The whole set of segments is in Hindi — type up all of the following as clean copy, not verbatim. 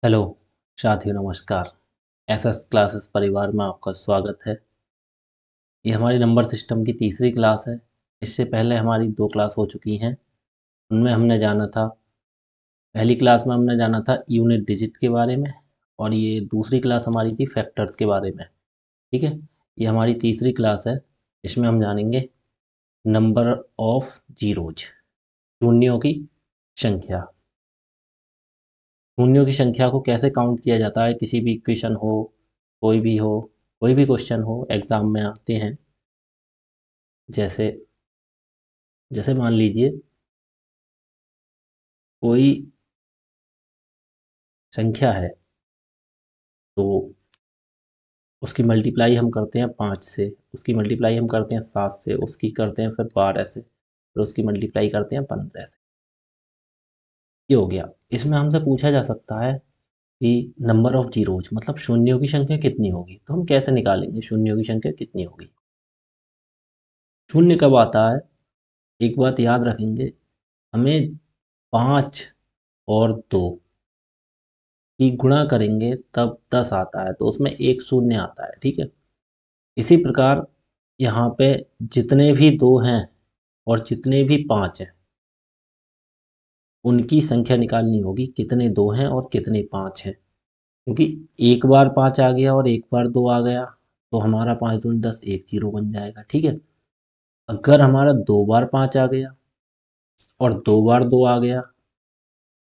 हेलो साथियों, नमस्कार। एसएस क्लासेस परिवार में आपका स्वागत है। ये हमारी नंबर सिस्टम की तीसरी क्लास है। इससे पहले हमारी 2 क्लास हो चुकी हैं। उनमें हमने जाना था, पहली क्लास में हमने जाना था यूनिट डिजिट के बारे में, और ये दूसरी क्लास हमारी थी फैक्टर्स के बारे में। ठीक है, ये हमारी तीसरी क्लास है। इसमें हम जानेंगे नंबर ऑफ जीरोज, शून्यों की संख्या। शून्यों की संख्या को कैसे काउंट किया जाता है, किसी भी इक्वेशन हो, कोई भी हो, कोई भी क्वेश्चन हो, एग्जाम में आते हैं। जैसे जैसे मान लीजिए कोई संख्या है, तो उसकी मल्टीप्लाई हम करते हैं 5 से, उसकी मल्टीप्लाई हम करते हैं 7 से, उसकी करते हैं फिर 12 से, फिर उसकी मल्टीप्लाई करते हैं 15 से। ये हो गया। इसमें हमसे पूछा जा सकता है कि नंबर ऑफ जीरोज मतलब शून्यों की संख्या कितनी होगी, तो हम कैसे निकालेंगे शून्यों की संख्या कितनी होगी। शून्य कब आता है, एक बात याद रखेंगे, हमें 5 और 2 की गुणा करेंगे तब 10 आता है, तो उसमें एक शून्य आता है। ठीक है, इसी प्रकार यहाँ पे जितने भी 2 हैं और जितने भी 5 हैं, उनकी संख्या निकालनी होगी, कितने 2 हैं और कितने 5 हैं। क्योंकि एक बार 5 आ गया और एक बार 2 आ गया, तो हमारा 5 दूनी 10, एक जीरो बन जाएगा। ठीक है, अगर हमारा 2 बार 5 आ गया और 2 बार 2 आ गया,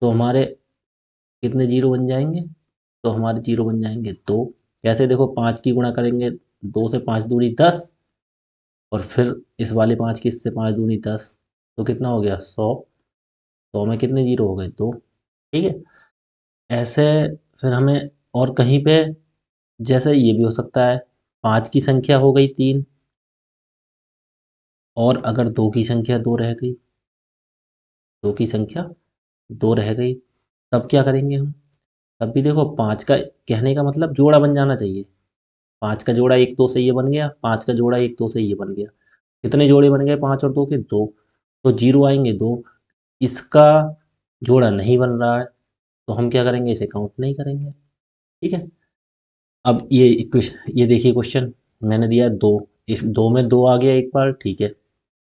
तो हमारे कितने जीरो बन जाएंगे, तो हमारे जीरो बन जाएंगे 2। कैसे, देखो 5 की गुणा करेंगे, 2 से 5 दूनी 10, और फिर इस वाले 5 की इससे 5 दूनी 10, तो कितना हो गया 100। 100 में कितने जीरो हो गए, 2। ठीक है, ऐसे फिर हमें और कहीं पे, जैसे ये भी हो सकता है, 5 की संख्या हो गई 3, और अगर 2 की संख्या 2 रह गई, 2 की संख्या 2 रह गई, तब क्या करेंगे हम। तब भी देखो 5 का कहने का मतलब जोड़ा बन जाना चाहिए। 5 का जोड़ा 1 2 से ये बन गया, 5 का जोड़ा 1 2 से ये बन गया। कितने जोड़े बन गए 5 और 2 के, 2। तो जीरो आएंगे 2। इसका जोड़ा नहीं बन रहा है, तो हम क्या करेंगे, इसे काउंट नहीं करेंगे। ठीक है, अब ये देखिए क्वेश्चन मैंने दिया है 2। इस 2 में 2 आ गया एक बार, ठीक है।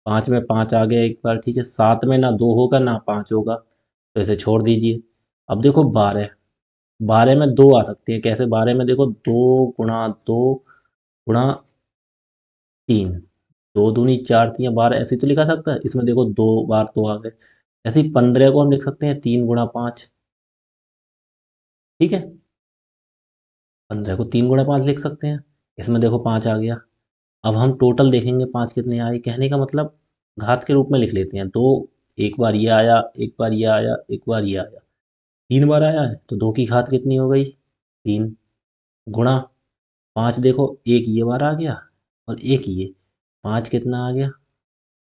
5 में 5 आ गया एक बार, ठीक है। 7 में ना 2 होगा ना 5 होगा, तो इसे छोड़ दीजिए। अब देखो 12, 12 में 2 आ सकती है। कैसे, 12 में देखो 2 गुणा 2 गुणा 3, 2 दूनी 4 3 12, ऐसे तो लिखा सकता है। इसमें देखो 2 बार 2 आ गए। ऐसे ही 15 को हम लिख सकते हैं 3 गुणा 5। ठीक है, 15 को 3 गुणा 5 लिख सकते हैं। इसमें देखो 5 आ गया। अब हम टोटल देखेंगे 5 कितने आए, कहने का मतलब घात के रूप में लिख लेते हैं। 2 एक बार ये आया, एक बार ये आया, एक बार ये आया, 3 बार आया है, तो 2 की घात कितनी हो गई, 3। गुणा 5, देखो एक ये बार आ गया और एक ये, 5 कितना आ गया,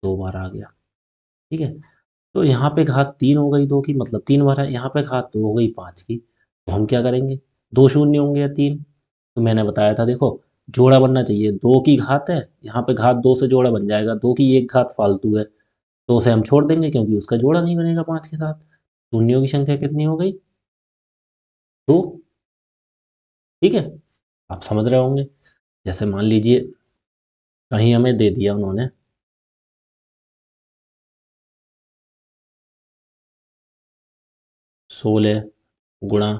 2 बार आ गया। ठीक है, तो यहाँ पे घात 3 हो गई 2 की, मतलब 3 बार है। यहाँ पे घात 2 हो गई 5 की, तो हम क्या करेंगे, 2 शून्य होंगे या 3। तो मैंने बताया था, देखो जोड़ा बनना चाहिए। 2 की घात है, यहाँ पे घात 2 से जोड़ा बन जाएगा। 2 की एक घात फालतू है, तो उसे हम छोड़ देंगे, क्योंकि उसका जोड़ा नहीं बनेगा 5 के साथ। शून्यों की संख्या कितनी हो गई, 2। ठीक है, आप समझ रहे होंगे। जैसे मान लीजिए कहीं हमें दे दिया उन्होंने 16 गुणा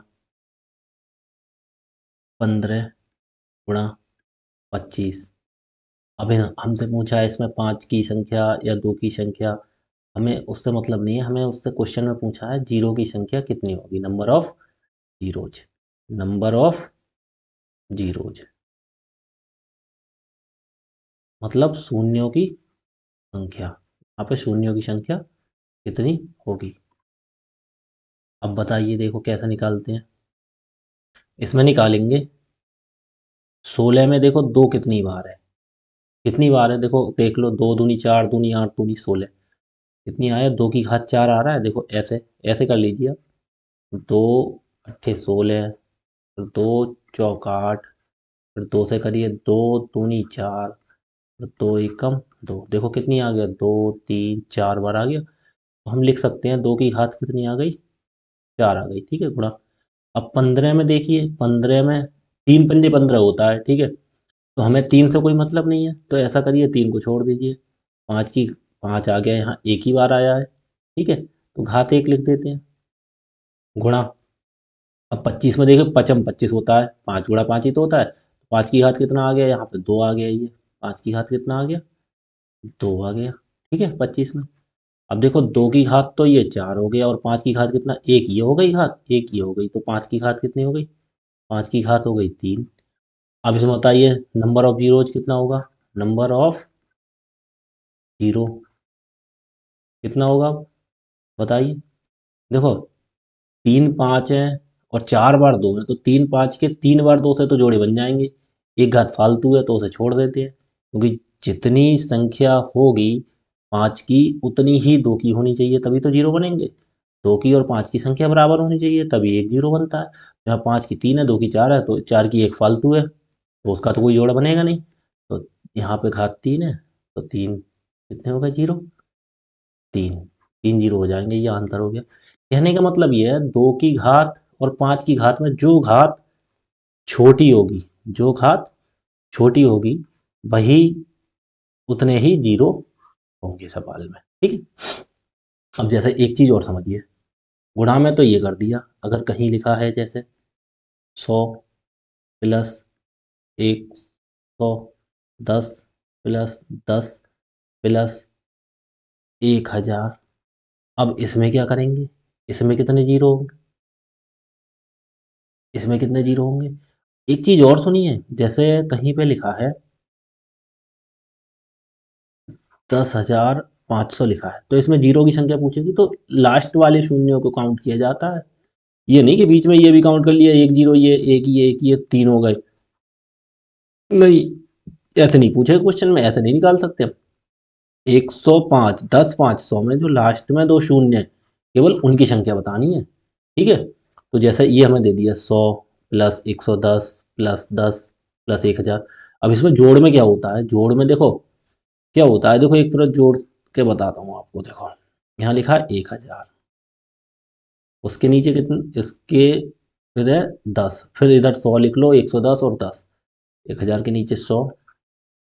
15 गुणा 25। अब हमसे पूछा है इसमें 5 की संख्या या 2 की संख्या। हमें उससे मतलब नहीं है, हमें उससे क्वेश्चन में पूछा है जीरो की संख्या कितनी होगी, number of zeros, number of zeros मतलब शून्यों की संख्या। यहाँ पे शून्यों की संख्या कितनी होगी। अब बताइए, देखो कैसे निकालते हैं। इसमें निकालेंगे 16 में, देखो 2 कितनी बार है, कितनी बार है, देखो देख लो, 2 दूनी 4 दूनी 8 दूनी 16, कितनी आया, 2 की घात 4 आ रहा है। देखो ऐसे ऐसे कर लीजिए आप। 2 अट्ठे 16, फिर 2 चौका 8, फिर 2 से करिए, 2 दूनी 4, फिर 2 एकम 2, देखो कितनी आ गया, 2 3 4 बार आ गया। तो हम लिख सकते हैं 2 की घात कितनी आ गई, 4 आ गई। ठीक है, गुणा अब 15 में देखिए, 15 में 3 पंजे 15 होता है, ठीक है। तो हमें 3 से कोई मतलब नहीं है, तो ऐसा करिए 3 को छोड़ दीजिए। 5 आ गया, यहाँ एक ही बार आया है, ठीक है, तो घात 1 लिख देते हैं, गुणा। अब 25 में देखिए, पचम 25 होता है, 5 गुणा 5 ही तो होता है। 5 की घात कितना आ गया, यहाँ पे 2 आ गया, ये 5 की घात कितना आ गया, 2 आ गया, ठीक है, 25 में। अब देखो 2 की घात तो ये 4 हो गया, और 5 की घात कितना, एक ये हो गई घात, एक ये हो गई, तो 5 की घात कितनी हो गई, 5 की घात हो गई 3। अब इसमें बताइए नंबर ऑफ जीरोज कितना होगा, नंबर ऑफ जीरो कितना होगा, बताइए। देखो 3 5 है, और 4 बार 2 है, तो 3 5 के 3 बार 2 से तो जोड़े बन जाएंगे। एक घात फालतू है तो उसे छोड़ देते हैं, क्योंकि जितनी संख्या होगी 5 की, उतनी ही 2 की होनी चाहिए, तभी तो जीरो बनेंगे। 2 की और 5 की संख्या बराबर होनी चाहिए, तभी एक जीरो बनता है। जहाँ 5 की 3 है, 2 की 4 है, तो 4 की एक फालतू है, तो उसका तो कोई जोड़ा बनेगा नहीं। तो यहाँ पे घात 3 है, तो 3 कितने हो गए, जीरो। 3, 3 जीरो हो जाएंगे, ये आंसर हो गया। कहने का मतलब ये है, 2 की घात और 5 की घात में जो घात छोटी होगी, जो घात छोटी होगी, वही उतने ही जीरो होंगे सवाल में, ठीक है। अब जैसे एक चीज और समझिए, गुणा में तो ये कर दिया, अगर कहीं लिखा है जैसे 100 + 1, 100 + 10 + 1000। अब इसमें क्या करेंगे, इसमें कितने जीरो होंगे, इसमें कितने जीरो होंगे। एक चीज और सुनिए, जैसे कहीं पे लिखा है 10,500 लिखा है, तो इसमें जीरो की संख्या पूछेगी, तो लास्ट वाले शून्यों को काउंट किया जाता है। ये नहीं कि बीच में ये भी काउंट कर लिया, एक जीरो, ये एक ये 3 हो गए, नहीं, ऐसे नहीं पूछे क्वेश्चन में, ऐसे नहीं निकाल सकते हम। 105, 10 5 100 में जो लास्ट में दो शून्य है, केवल उनकी संख्या बतानी है, ठीक है। तो जैसे ये हमें दे दिया 100 + 110 + 10 + 1000। अब इसमें जोड़ में क्या होता है, जोड़ में देखो क्या होता है, देखो एक तरह जोड़ के बताता हूँ आपको, देखो यहाँ लिखा है 1000, उसके नीचे कितने, इसके फिर है 10, फिर इधर 100 लिख लो, 110 और 10, 1000 के नीचे 100,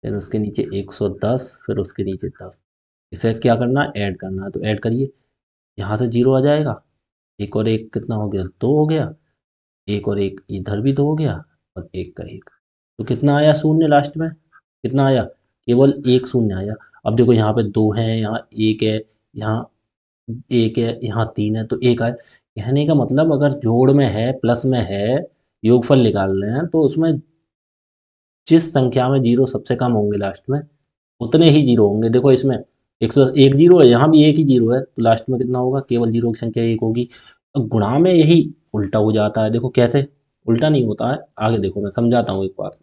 फिर उसके नीचे 110, फिर उसके नीचे 10। इसे क्या करना है, ऐड करना है, तो ऐड करिए, यहाँ से जीरो आ जाएगा, एक और एक कितना हो गया, 2 हो गया, एक और एक इधर भी 2 हो गया, और एक का एक, तो कितना आया शून्य लास्ट में, कितना आया, केवल एक शून्य आया। अब देखो यहाँ पे 2 है, यहाँ एक है, यहाँ एक है, यहाँ 3 है, तो एक आए। कहने का मतलब अगर जोड़ में है, प्लस में है, योगफल निकाल रहे हैं, तो उसमें जिस संख्या में जीरो सबसे कम होंगे लास्ट में, उतने ही जीरो होंगे। देखो इसमें 101 जीरो है, यहाँ भी एक ही जीरो है, तो लास्ट में कितना होगा, केवल जीरो की संख्या एक होगी। अब गुणा में यही उल्टा हो जाता है, देखो कैसे, उल्टा नहीं होता है, आगे देखो मैं समझाता हूँ एक बार।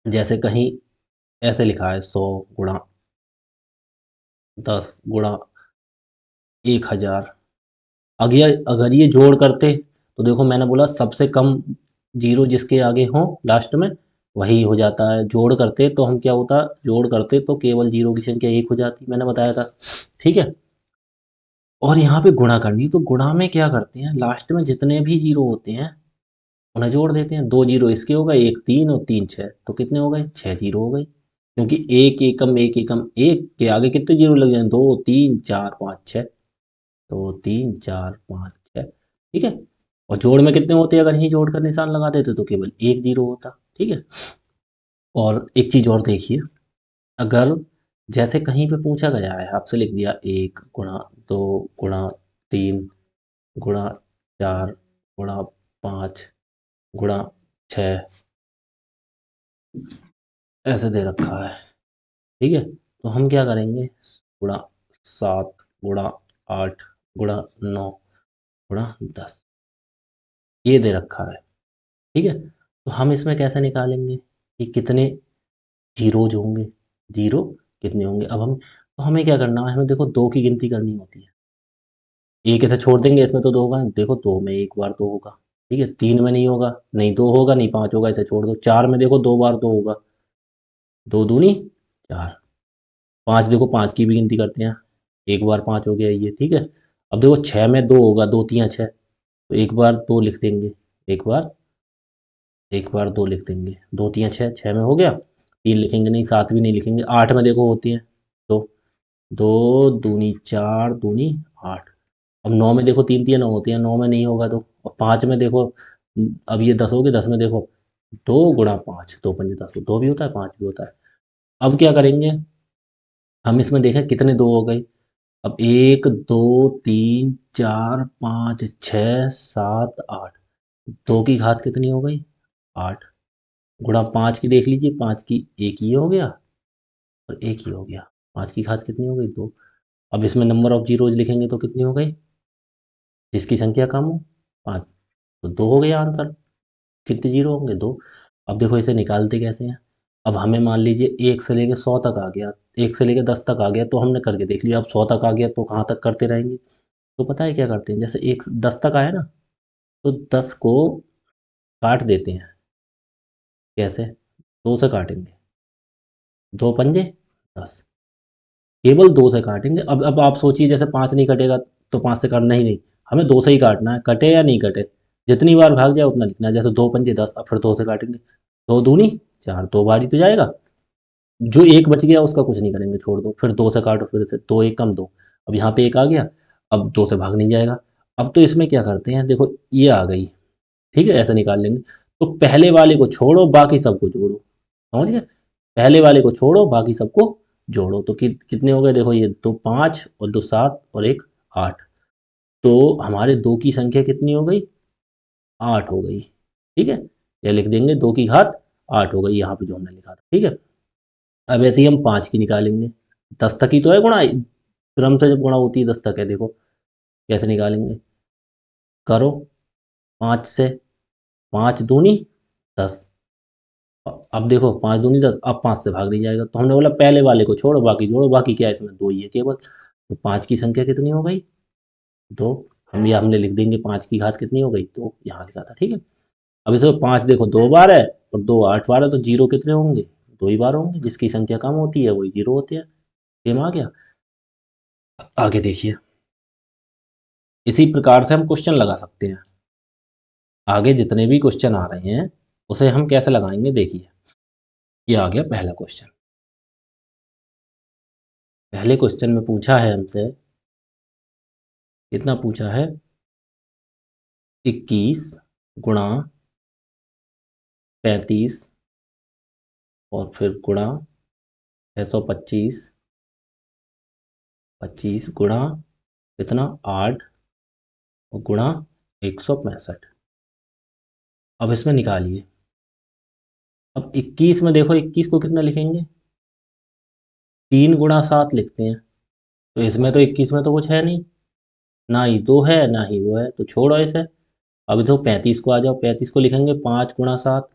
जैसे कहीं ऐसे लिखा है 100 × 10 × 1000। अगर ये जोड़ करते, तो देखो मैंने बोला सबसे कम जीरो जिसके आगे हो लास्ट में, वही हो जाता है। जोड़ करते तो हम क्या होता, जोड़ करते तो केवल जीरो की संख्या एक हो जाती, मैंने बताया था, ठीक है। और यहाँ पे गुणा करनी, तो गुणा में क्या करते हैं, लास्ट में जितने भी जीरो होते हैं उन्हें जोड़ देते हैं। 2 जीरो इसके हो गए, एक 3 और 3 6, तो कितने हो गए, 6 जीरो हो गए, क्योंकि एक एकम एक के आगे कितने जीरो लग जाए, 2 3 4 5 6, 2 3 4 5 6, ठीक है। और जोड़ में कितने होते हैं, अगर यहीं जोड़ कर निशान लगा देते तो केवल एक जीरो होता, ठीक है। और एक चीज और देखिए, अगर जैसे कहीं पे पूछा गया है, आपसे लिख दिया 1 × 2 × 3 × 4 × 5 × 6 ऐसे दे रखा है, ठीक है। तो हम क्या करेंगे, गुणा 7 गुणा 8 गुणा 9 गुणा 10, ये दे रखा है, ठीक है। तो हम इसमें कैसे निकालेंगे कि कितने जीरोज होंगे, जीरो कितने होंगे। अब हम, तो हमें क्या करना है, हमें देखो दो की गिनती करनी होती है। एक ऐसे छोड़ देंगे, इसमें तो दो होगा, देखो दो में एक बार दो होगा, ठीक है। 3 में नहीं होगा, नहीं 2 होगा, नहीं 5 होगा, इसे छोड़ दो। 4 में देखो 2 बार 2 होगा, 2 दूनी 4। 5 देखो, 5 की भी गिनती करते हैं, एक बार 5 हो गया ये, ठीक है। अब देखो 6 में 2 होगा, 2 3 6, तो एक बार दो लिख देंगे, एक बार दो लिख देंगे, दो तियाँ छः, छः में हो गया। तीन लिखेंगे नहीं, सात भी नहीं लिखेंगे। आठ में देखो होती है दो, दो दूनी चार, दूनी आठ। अब नौ में देखो तीन तियाँ नौ होती हैं, नौ में नहीं होगा तो। और पाँच में देखो, अब ये दस हो गए, दस में देखो दो गुणा पाँच, दो पंजे दस, दो भी होता है पाँच भी होता है। अब क्या करेंगे हम, इसमें देखें कितने दो हो गए। अब एक दो तीन चार पाँच छः सात आठ, दो की घात कितनी हो गई, आठ। गुणा पाँच की देख लीजिए, पाँच की एक ही हो गया और एक ही हो गया। पाँच की घात कितनी हो गई, दो। अब इसमें नंबर ऑफ जीरोज लिखेंगे तो कितनी हो गई, जिसकी संख्या कम हो, पाँच। तो दो हो गया आंसर। कितने जीरो होंगे, दो। अब देखो इसे निकालते कैसे हैं। अब हमें मान लीजिए एक से लेके सौ तक आ गया, एक से लेके दस तक आ गया तो हमने करके देख लिया। अब सौ तक आ गया तो कहाँ तक करते रहेंगे। तो पता है क्या करते हैं, जैसे एक दस तक आया ना, तो दस को काट देते हैं। कैसे, दो से काटेंगे, दो पंजे दस, केवल दो से काटेंगे। अब आप सोचिए, जैसे पाँच नहीं कटेगा तो पाँच से काटना ही नहीं, हमें दो से ही काटना है, कटे या नहीं कटे। जितनी बार भाग जाए उतना लिखना है। जैसे दो पंजे दस, अब फिर दो से काटेंगे, दो दूनी चार, दो बारी तो जाएगा। जो एक बच गया उसका कुछ नहीं करेंगे, छोड़ दो। फिर दो से काटो, फिर से दो एक कम दो। अब यहाँ पे एक आ गया, अब दो से भाग नहीं जाएगा। अब तो इसमें क्या करते हैं, देखो ये आ गई, ठीक है, ऐसे निकाल लेंगे। तो पहले वाले को छोड़ो, बाकी सबको जोड़ो। समझ गए, पहले वाले को छोड़ो, बाकी सबको जोड़ो। तो कितने हो गए, देखो ये दो पाँच और दो सात और एक आठ। तो हमारे दो की संख्या कितनी हो गई, आठ हो गई। ठीक है, या लिख देंगे दो की घात आठ हो गई, यहाँ पे जो हमने लिखा था। ठीक है, अब ऐसे ही हम पाँच की निकालेंगे। दस तक ही तो है गुणा, क्रम से जब गुणा होती है दस तक है। देखो कैसे निकालेंगे, करो पाँच से, पाँच दूनी दस। अब देखो पाँच दूनी दस, अब पाँच से भाग नहीं जाएगा तो हमने बोला पहले वाले को छोड़ो, बाकी जोड़ो। बाकी क्या है, इसमें दो ही है केवल। तो पाँच की संख्या कितनी हो गई, दो। हम ये हमने लिख देंगे पाँच की घात कितनी हो गई, दो, यहाँ लिखा था। ठीक है, अब इसमें पाँच देखो दो बार है और दो आठ बार है, तो जीरो कितने होंगे, दो ही बार होंगे। जिसकी संख्या कम होती है वही जीरो होती है। सेम आ गया। आगे देखिए, इसी प्रकार से हम क्वेश्चन लगा सकते हैं। आगे जितने भी क्वेश्चन आ रहे हैं उसे हम कैसे लगाएंगे, देखिए। ये आ गया पहला क्वेश्चन। पहले क्वेश्चन में पूछा है हमसे, कितना पूछा है, 21 गुणा 35 और फिर गुणा 625, 25 गुणा कितना, 8 और गुणा 165। अब इसमें निकालिए। अब 21 में देखो, 21 को कितना लिखेंगे, तीन गुणा सात लिखते हैं। तो इसमें तो 21 में तो कुछ है नहीं, ना ही दो है ना ही वो है, तो छोड़ो इसे। अब देखो 35 को आ जाओ, 35 को लिखेंगे पाँच गुणा सात,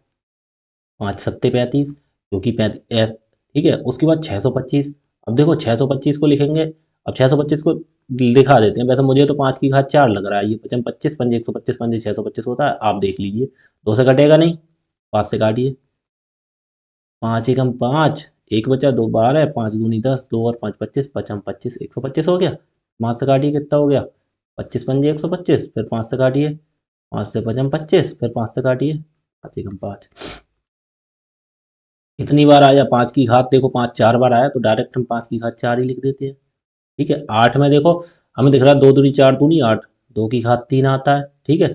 पाँच सत्ते 35, क्योंकि 35। ठीक है, उसके बाद 625। अब देखो 625 को लिखेंगे, अब 625 को दिखा देते हैं। वैसे मुझे तो पाँच की घात चार लग रहा है, ये पचम 25 पंजे 125 पंजे 625 होता है। आप देख लीजिए, दो से कटेगा नहीं, पाँच से काटिए। पाँच एकम पाँच, एक बचा, दो बारह है, पाँच दूनी दस, दो और पाँच पच्चीस, पचम 25, 125 हो गया। पाँच से काटिए कितना हो गया, पच्चीस पंजे 125, फिर पाँच से काटिए, पाँच से पचम 25, फिर पाँच से काटिए, पाँच एकम पाँच। कितनी बार आया पाँच की घात, देखो पाँच चार बार आया तो डायरेक्ट हम पाँच की घात चार ही लिख देते हैं। ठीक है, आठ में देखो हमें दिख रहा है दो दूनी चार दूनी आठ, दो की घात तीन आता है। ठीक है,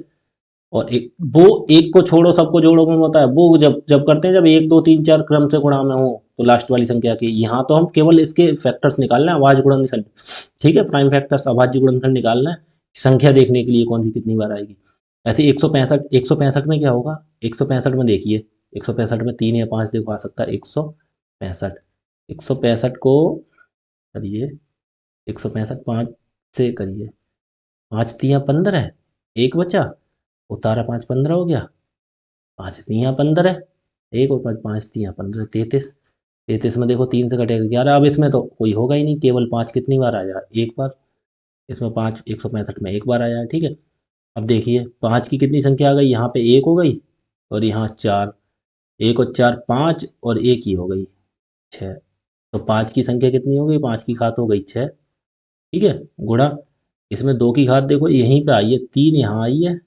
और एक वो, एक को छोड़ो सबको जोड़ो में होता है वो, जब जब करते हैं जब एक दो तीन चार क्रम से गुणा में हो तो लास्ट वाली संख्या की। यहाँ तो हम केवल इसके फैक्टर्स निकालना है, अभाज्य गुणनखंड। ठीक है, प्राइम फैक्टर्स अभाज्य गुणनखंड निकालना है, संख्या देखने के लिए कौन सी कितनी बार आएगी। ऐसे 165, 165 में क्या होगा, 165 में देखिए, 165 में तीन या पाँच देखो आ सकता है, 165, 165 को करिए, 165 पाँच से करिए, पाँच तियाँ 15, एक बचा, उतारा पाँच 15 हो गया, पाँच तियाँ 15, एक और पाँच, पाँच तियाँ 15, 33। 33 में देखो तीन से कटेगा 11। अब इसमें तो कोई होगा ही नहीं, केवल पाँच कितनी बार आया, एक बार। इसमें पाँच 165 में एक बार आया है। ठीक है, अब देखिए पाँच की कितनी संख्या आ गई, यहाँ पे एक हो गई और यहाँ चार, एक और चार पाँच और एक ही हो गई, छः। तो पाँच की संख्या कितनी हो गई, पाँच की घात हो गई छः। ठीक है, गुणा इसमें दो की घात देखो यहीं पे आई है, तीन यहाँ आई है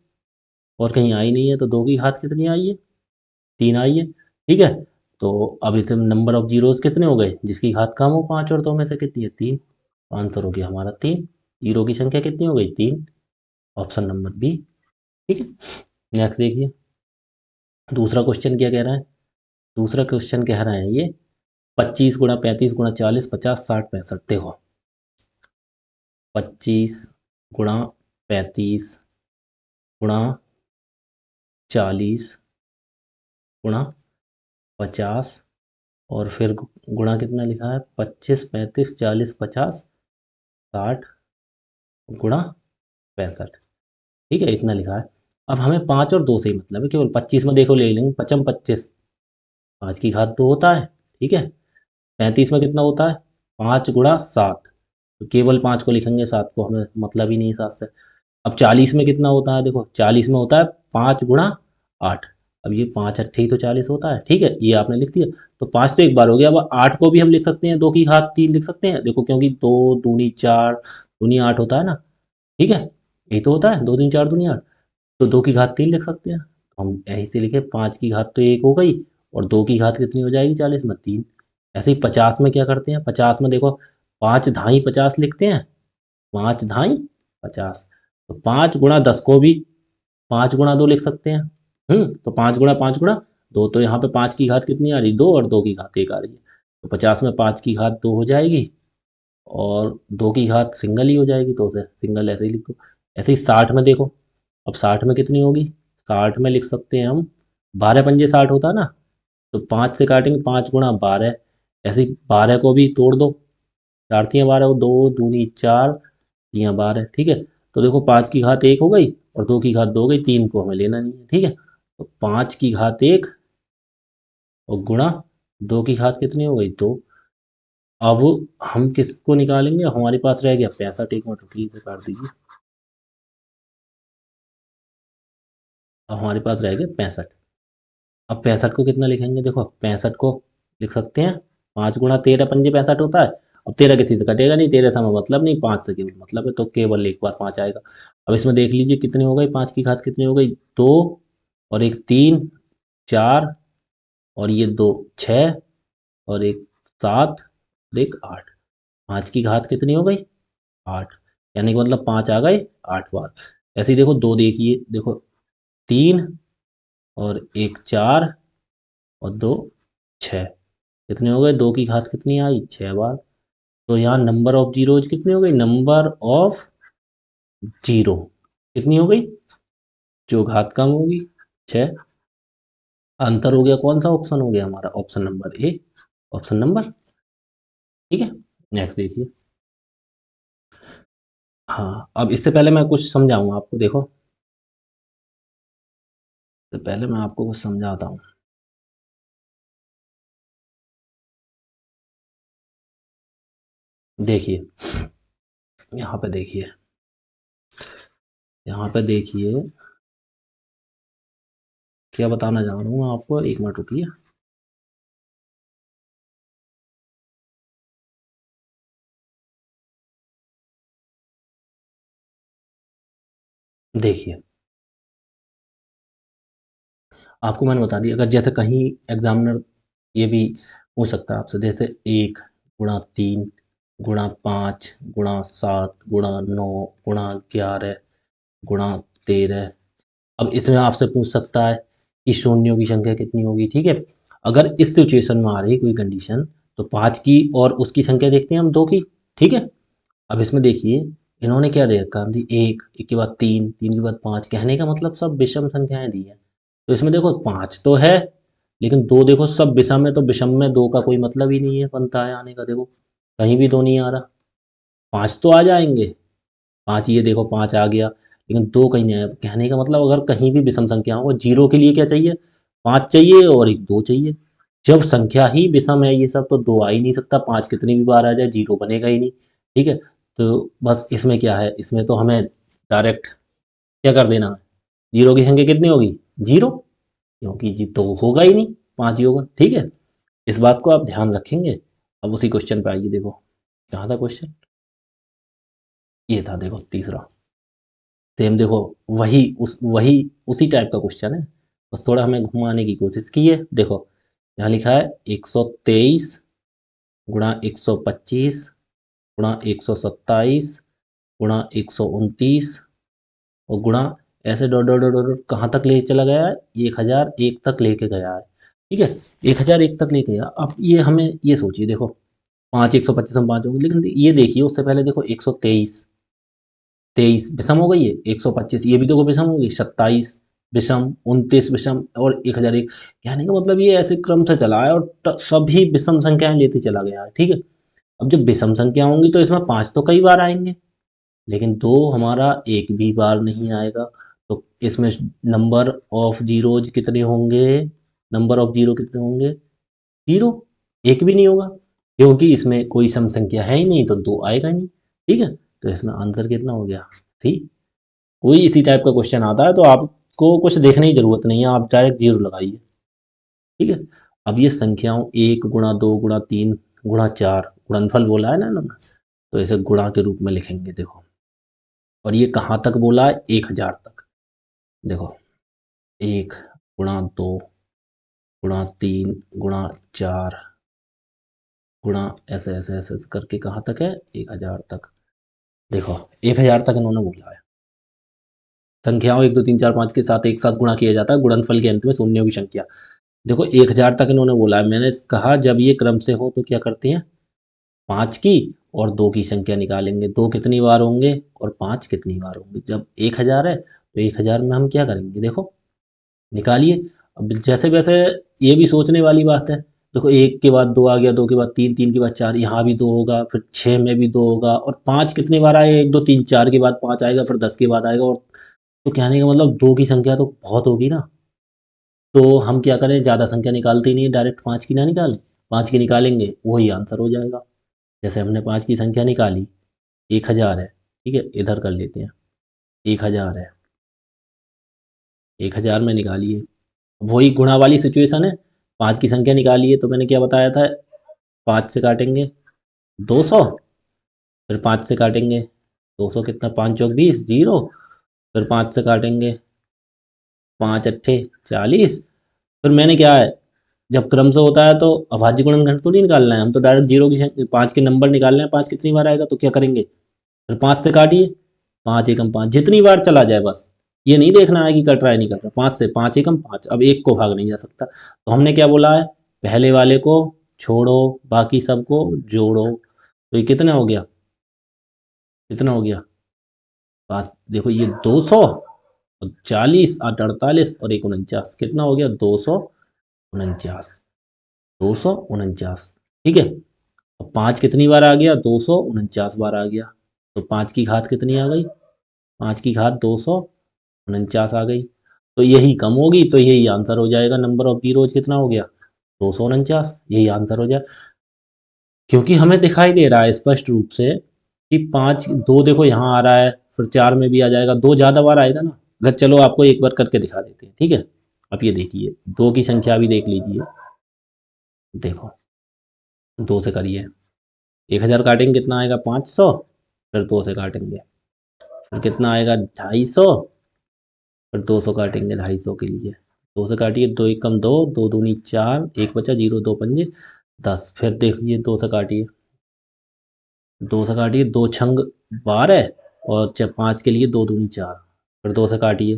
और कहीं आई नहीं है, तो 2 की घात कितनी आई है? 3 आई है। ठीक है, तो अब इसमें नंबर ऑफ जीरोस कितने हो गए? जिसकी घात कम हो 5 और 2 में से कितनी है? 3। आंसर हो गया हमारा 3। जीरो की संख्या कितनी हो गई? 3। Option number B. ठीक है, नेक्स्ट देखिए दूसरा क्वेश्चन क्या कह रहा है। दूसरा क्वेश्चन कह रहा है ये 25 गुणा 35 गुणा 40 50 60 65। देखो 25 गुणा 35 गुणा 40 गुणा 50 और फिर गुणा कितना लिखा है? 25 35 40 50 60 गुणा 65। ठीक है, इतना लिखा है। अब हमें 5 और 2 से ही मतलब है, केवल 25 में देखो ले लेंगे पचम 25, 5 की घात 2 होता है। ठीक है, 35 में कितना होता है? 5 गुणा 7, तो केवल 5 को लिखेंगे, 7 को हमें मतलब ही नहीं है 7 से। अब 40 में कितना होता है? देखो 40 में होता है 5 गुणा 8। अब ये 5 अट्ठे ही तो 40 होता है। ठीक है, ये आपने लिख दिया। तो 5 तो एक बार हो गया। अब 8 को भी हम लिख सकते हैं, 2 की घात 3 लिख सकते हैं, देखो क्योंकि 2 दूनी 4 दूनी 8 होता है ना। ठीक है, यही तो होता है, 2 दूनी 4 दूनी 8। तो 2 की घात 3 लिख सकते हैं, तो हम यहीं से लिखे 5 की घात तो 1 हो गई, और 2 की घात कितनी हो जाएगी 40 में? 3। ऐसे ही 50 में क्या करते हैं? 50 में देखो 5 धाई 50 लिखते हैं, 5 धाई 50। तो 5 गुणा 10 को भी 5 गुणा 2 लिख सकते हैं। तो 5 गुणा 5 गुणा 2, तो यहाँ पे 5 की घात कितनी आ रही? 2, और 2 की घात 1 आ रही है। तो 50 में 5 की घात 2 हो जाएगी, और 2 की घात सिंगल ही हो जाएगी, तो उसे सिंगल ऐसे ही लिख दो। ऐसे ही 60 में देखो, अब 60 में कितनी होगी? 60 में लिख सकते हैं हम 12 पंजे 60 होता है ना, तो 5 से काटेंगे, 5 गुणा 12। ऐसे ही 12 को भी तोड़ दो, 4 तियाँ 12 हो, 2 दूनी 4 तियाँ 12। ठीक है, तो देखो 5 की घात 1 हो गई, और 2 की घात 2 हो गई, 3 को हमें लेना नहीं है। ठीक है, तो 5 की घात 1 और गुणा 2 की घात कितनी हो गई? 2। अब हम किसको निकालेंगे? हमारे पास रह गया 65। एक मिनट रुकिए, इसे काट दीजिए। अब हमारे पास रह गया 65। अब 65 को कितना लिखेंगे? देखो 65 को लिख सकते हैं 5 गुणा 13 पंजे 65 होता है। अब 13 किसी से कटेगा नहीं, 13 से हमें मतलब नहीं, 5 से केवल मतलब है, तो केवल एक बार 5 आएगा। अब इसमें देख लीजिए कितनी हो गई, 5 की घात कितनी हो गई? 2, और एक 3 4, और ये 2 6, और एक 7, और एक 8। 5 की घात कितनी हो गई? 8। यानी कि मतलब 5 आ गए 8 बार। ऐसे ही देखो 2 देखिए, देखो 3 और एक 4 और 2 6, कितने हो गए? 2 की घात कितनी आई? 6 बार। तो यहाँ नंबर ऑफ जीरोज कितनी हो गई? नंबर ऑफ जीरो कितनी हो गई? जो घात कम होगी 6। आंसर हो गया कौन सा? ऑप्शन हो गया हमारा option number A. Option number. ठीक है, नेक्स्ट देखिए। हाँ, अब इससे पहले मैं कुछ समझाऊंगा आपको, देखो इससे पहले मैं आपको कुछ समझाता हूँ। देखिए यहाँ पे देखिए, यहाँ पे देखिए क्या बताना चाह रहा हूँ आपको, एक मिनट रुकिए। देखिए आपको मैंने बता दिया, अगर जैसे कहीं एग्जामिनर ये भी पूछ सकता है आपसे, जैसे 1 गुणा 3 गुणा 5 गुणा 7 गुणा 9 गुणा 11 गुणा 13। अब इसमें आपसे पूछ सकता है कि शून्यों की संख्या कितनी होगी। ठीक है, अगर इस सिचुएशन में आ रही कोई कंडीशन, तो 5 की और उसकी संख्या देखते हैं हम, 2 की। ठीक है, अब इसमें देखिए इन्होंने क्या दे रखा है? एक, एक के बाद 3, 3 के बाद 5, कहने का मतलब सब विषम संख्याएं दी हैं। तो इसमें देखो 5 तो है, लेकिन 2 देखो सब विषम है, तो विषम में 2 का कोई मतलब ही नहीं है बनता है आने का। देखो कहीं भी 2 नहीं आ रहा। 5 तो आ जाएंगे, 5 ये देखो 5 आ गया, लेकिन 2 कहीं नहीं आया। कहने का मतलब अगर कहीं भी विषम संख्या हो, जीरो के लिए क्या चाहिए? 5 चाहिए, और एक 2 चाहिए। जब संख्या ही विषम है ये सब, तो 2 आ ही नहीं सकता। 5 कितनी भी बार आ जाए, जीरो बनेगा ही नहीं। ठीक है, तो बस इसमें क्या है, इसमें तो हमें डायरेक्ट क्या कर देना है? जीरो की संख्या कितनी होगी? जीरो, क्योंकि जी तो होगा ही नहीं, 5 ही होगा। ठीक है, इस बात को आप ध्यान रखेंगे। अब उसी क्वेश्चन पे आइए, देखो कहाँ था क्वेश्चन? ये था देखो तीसरा। सेम देखो, वही उसी टाइप का क्वेश्चन है, बस थोड़ा हमें घुमाने की कोशिश की है। देखो यहाँ लिखा है 123 गुणा 125 गुणा 127 गुणा 129 और गुणा ऐसे डॉट डॉट डॉट डॉट कहाँ तक ले चला गया है, 1001 तक लेके गया है। ठीक है, 1001 तक लेके गया। अब ये हमें ये सोचिए, देखो पाँच 125 हम पाँच होंगे, लेकिन ये देखिए उससे पहले देखो 123 23 विषम हो गई है, 125 ये भी देखो विषम हो गई, 27 विषम, 29 विषम और 1001। कहने का मतलब ये ऐसे क्रम से चला है और सभी विषम संख्याएं लेते चला गया है। ठीक है, अब जब विषम संख्या होंगी तो इसमें पाँच तो कई बार आएंगे, लेकिन दो हमारा एक भी बार नहीं आएगा। तो इसमें नंबर ऑफ जीरोज कितने होंगे, नंबर ऑफ जीरो कितने होंगे, जीरो, एक भी नहीं होगा, क्योंकि इसमें कोई सम संख्या है ही नहीं, तो दो आएगा ही नहीं। ठीक है, तो इसमें आंसर कितना हो गया, सी। कोई इसी टाइप का क्वेश्चन आता है तो आपको कुछ देखने की जरूरत नहीं है, आप डायरेक्ट जीरो लगाइए। ठीक है, अब ये संख्याओं एक गुणा दो गुणा तीन गुणा चार, गुणनफल बोला है ना इन्होंने, तो इसे गुणा के रूप में लिखेंगे। देखो, और ये कहाँ तक बोला है, 1000 तक। देखो, एक गुणा दो गुणा तीन गुणा चार गुणा ऐसे ऐसे ऐसे करके कहाँ तक है, 1000 तक। देखो 1000 तक इन्होंने बोला है। संख्याओं एक दो तीन चार पाँच के साथ एक साथ गुणा किया जाता है, गुणनफल के अंत में शून्यों की संख्या। देखो 1000 तक इन्होंने बोला है, मैंने कहा जब ये क्रम से हो तो क्या करते हैं, पाँच की और दो की संख्या निकालेंगे, दो कितनी बार होंगे और पाँच कितनी बार होंगे। जब 1000 है तो 1000 में हम क्या करेंगे, देखो निकालिए। अब जैसे वैसे ये भी सोचने वाली बात है। देखो एक के बाद दो आ गया, दो के बाद तीन, तीन के बाद चार, यहाँ भी दो होगा, फिर छः में भी दो होगा, और पाँच कितनी बार आएगा, एक दो तीन चार के बाद पाँच आएगा, फिर 10 के बाद आएगा। और तो कहने का मतलब दो की संख्या तो बहुत होगी ना, तो हम क्या करें, ज़्यादा संख्या निकालते ही नहीं, डायरेक्ट पाँच की ना निकालें, पाँच की निकालेंगे वही आंसर हो जाएगा। जैसे हमने पाँच की संख्या निकाली, 1000 है। ठीक है, इधर कर लेते हैं, 1000 है, 1000 में निकालिए, वही गुणा वाली सिचुएशन है। पाँच की संख्या निकाली है तो मैंने क्या बताया था, पाँच से काटेंगे 200, फिर पाँच से काटेंगे 200, कितना, पाँच चौक 20, जीरो, फिर पाँच से काटेंगे, पाँच अट्ठे 40। फिर मैंने क्या है, जब क्रम से होता है तो अभाज्य गुणनखंड तो नहीं निकालना है, हम तो डायरेक्ट जीरो की पाँच के नंबर निकालना है, पाँच कितनी बार आएगा, तो क्या करेंगे, फिर पाँच से काटिए, पाँच एकम पाँच, जितनी बार चला जाए बस, ये नहीं देखना है कि कट रहा है नहीं कट रहा, पाँच से पाँच एकम पाँच, अब एक को भाग नहीं जा सकता, तो हमने क्या बोला है, पहले वाले को छोड़ो, बाकी सबको जोड़ो। तो ये कितना हो गया, कितना हो गया, बात देखो, ये 200 और 40 आठ 48 और एक 49, कितना हो गया, 249, 249। ठीक है, अब पाँच कितनी बार आ गया, 249 बार आ गया, तो पाँच की घात कितनी आ गई, पाँच की घात 249 आ गई। तो यही कम होगी, तो यही आंसर हो जाएगा, नंबर ऑफ जीरोज कितना हो गया, 249, यही आंसर हो जाए। क्योंकि हमें दिखाई दे रहा है स्पष्ट रूप से कि पाँच, दो देखो यहाँ आ रहा है, फिर चार में भी आ जाएगा, दो ज़्यादा बार आएगा ना। अगर चलो आपको एक बार करके दिखा देते हैं, ठीक है। अब ये देखिए, दो की संख्या भी देख लीजिए, देखो दो से करिए, 1000 काटेंगे कितना आएगा, 500, फिर दो से काटेंगे, फिर कितना आएगा, 250, फिर 200 काटेंगे 250 के लिए, दो से काटिए, दो एक कम दो, दो दूनी चार, एक बचा जीरो, दो पंजे 10, फिर देखिए दो से काटिए, दो से काटिए, दो छंग 12 और पाँच के लिए दो दूनी चार, फिर दो से काटिए,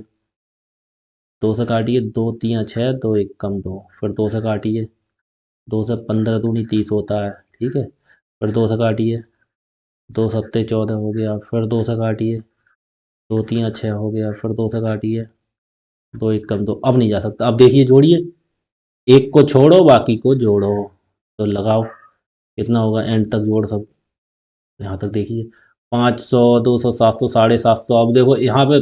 दो से काटिए, दो तीन छः, दो एक कम दो, फिर दो से काटिए, दो से 15 दूनी 30 होता है, ठीक है, फिर दो से काटिए, दो सत्ते 14 हो गया, फिर दो से काटिए, दो तीन छः हो गया, फिर दो से काटिए, दो एक कम दो, अब नहीं जा सकता, अब देखिए जोड़िए, एक को छोड़ो बाकी को जोड़ो, तो लगाओ कितना होगा, एंड तक जोड़ सब, यहाँ तक देखिए, 500 200 700 750, अब देखो यहाँ पे,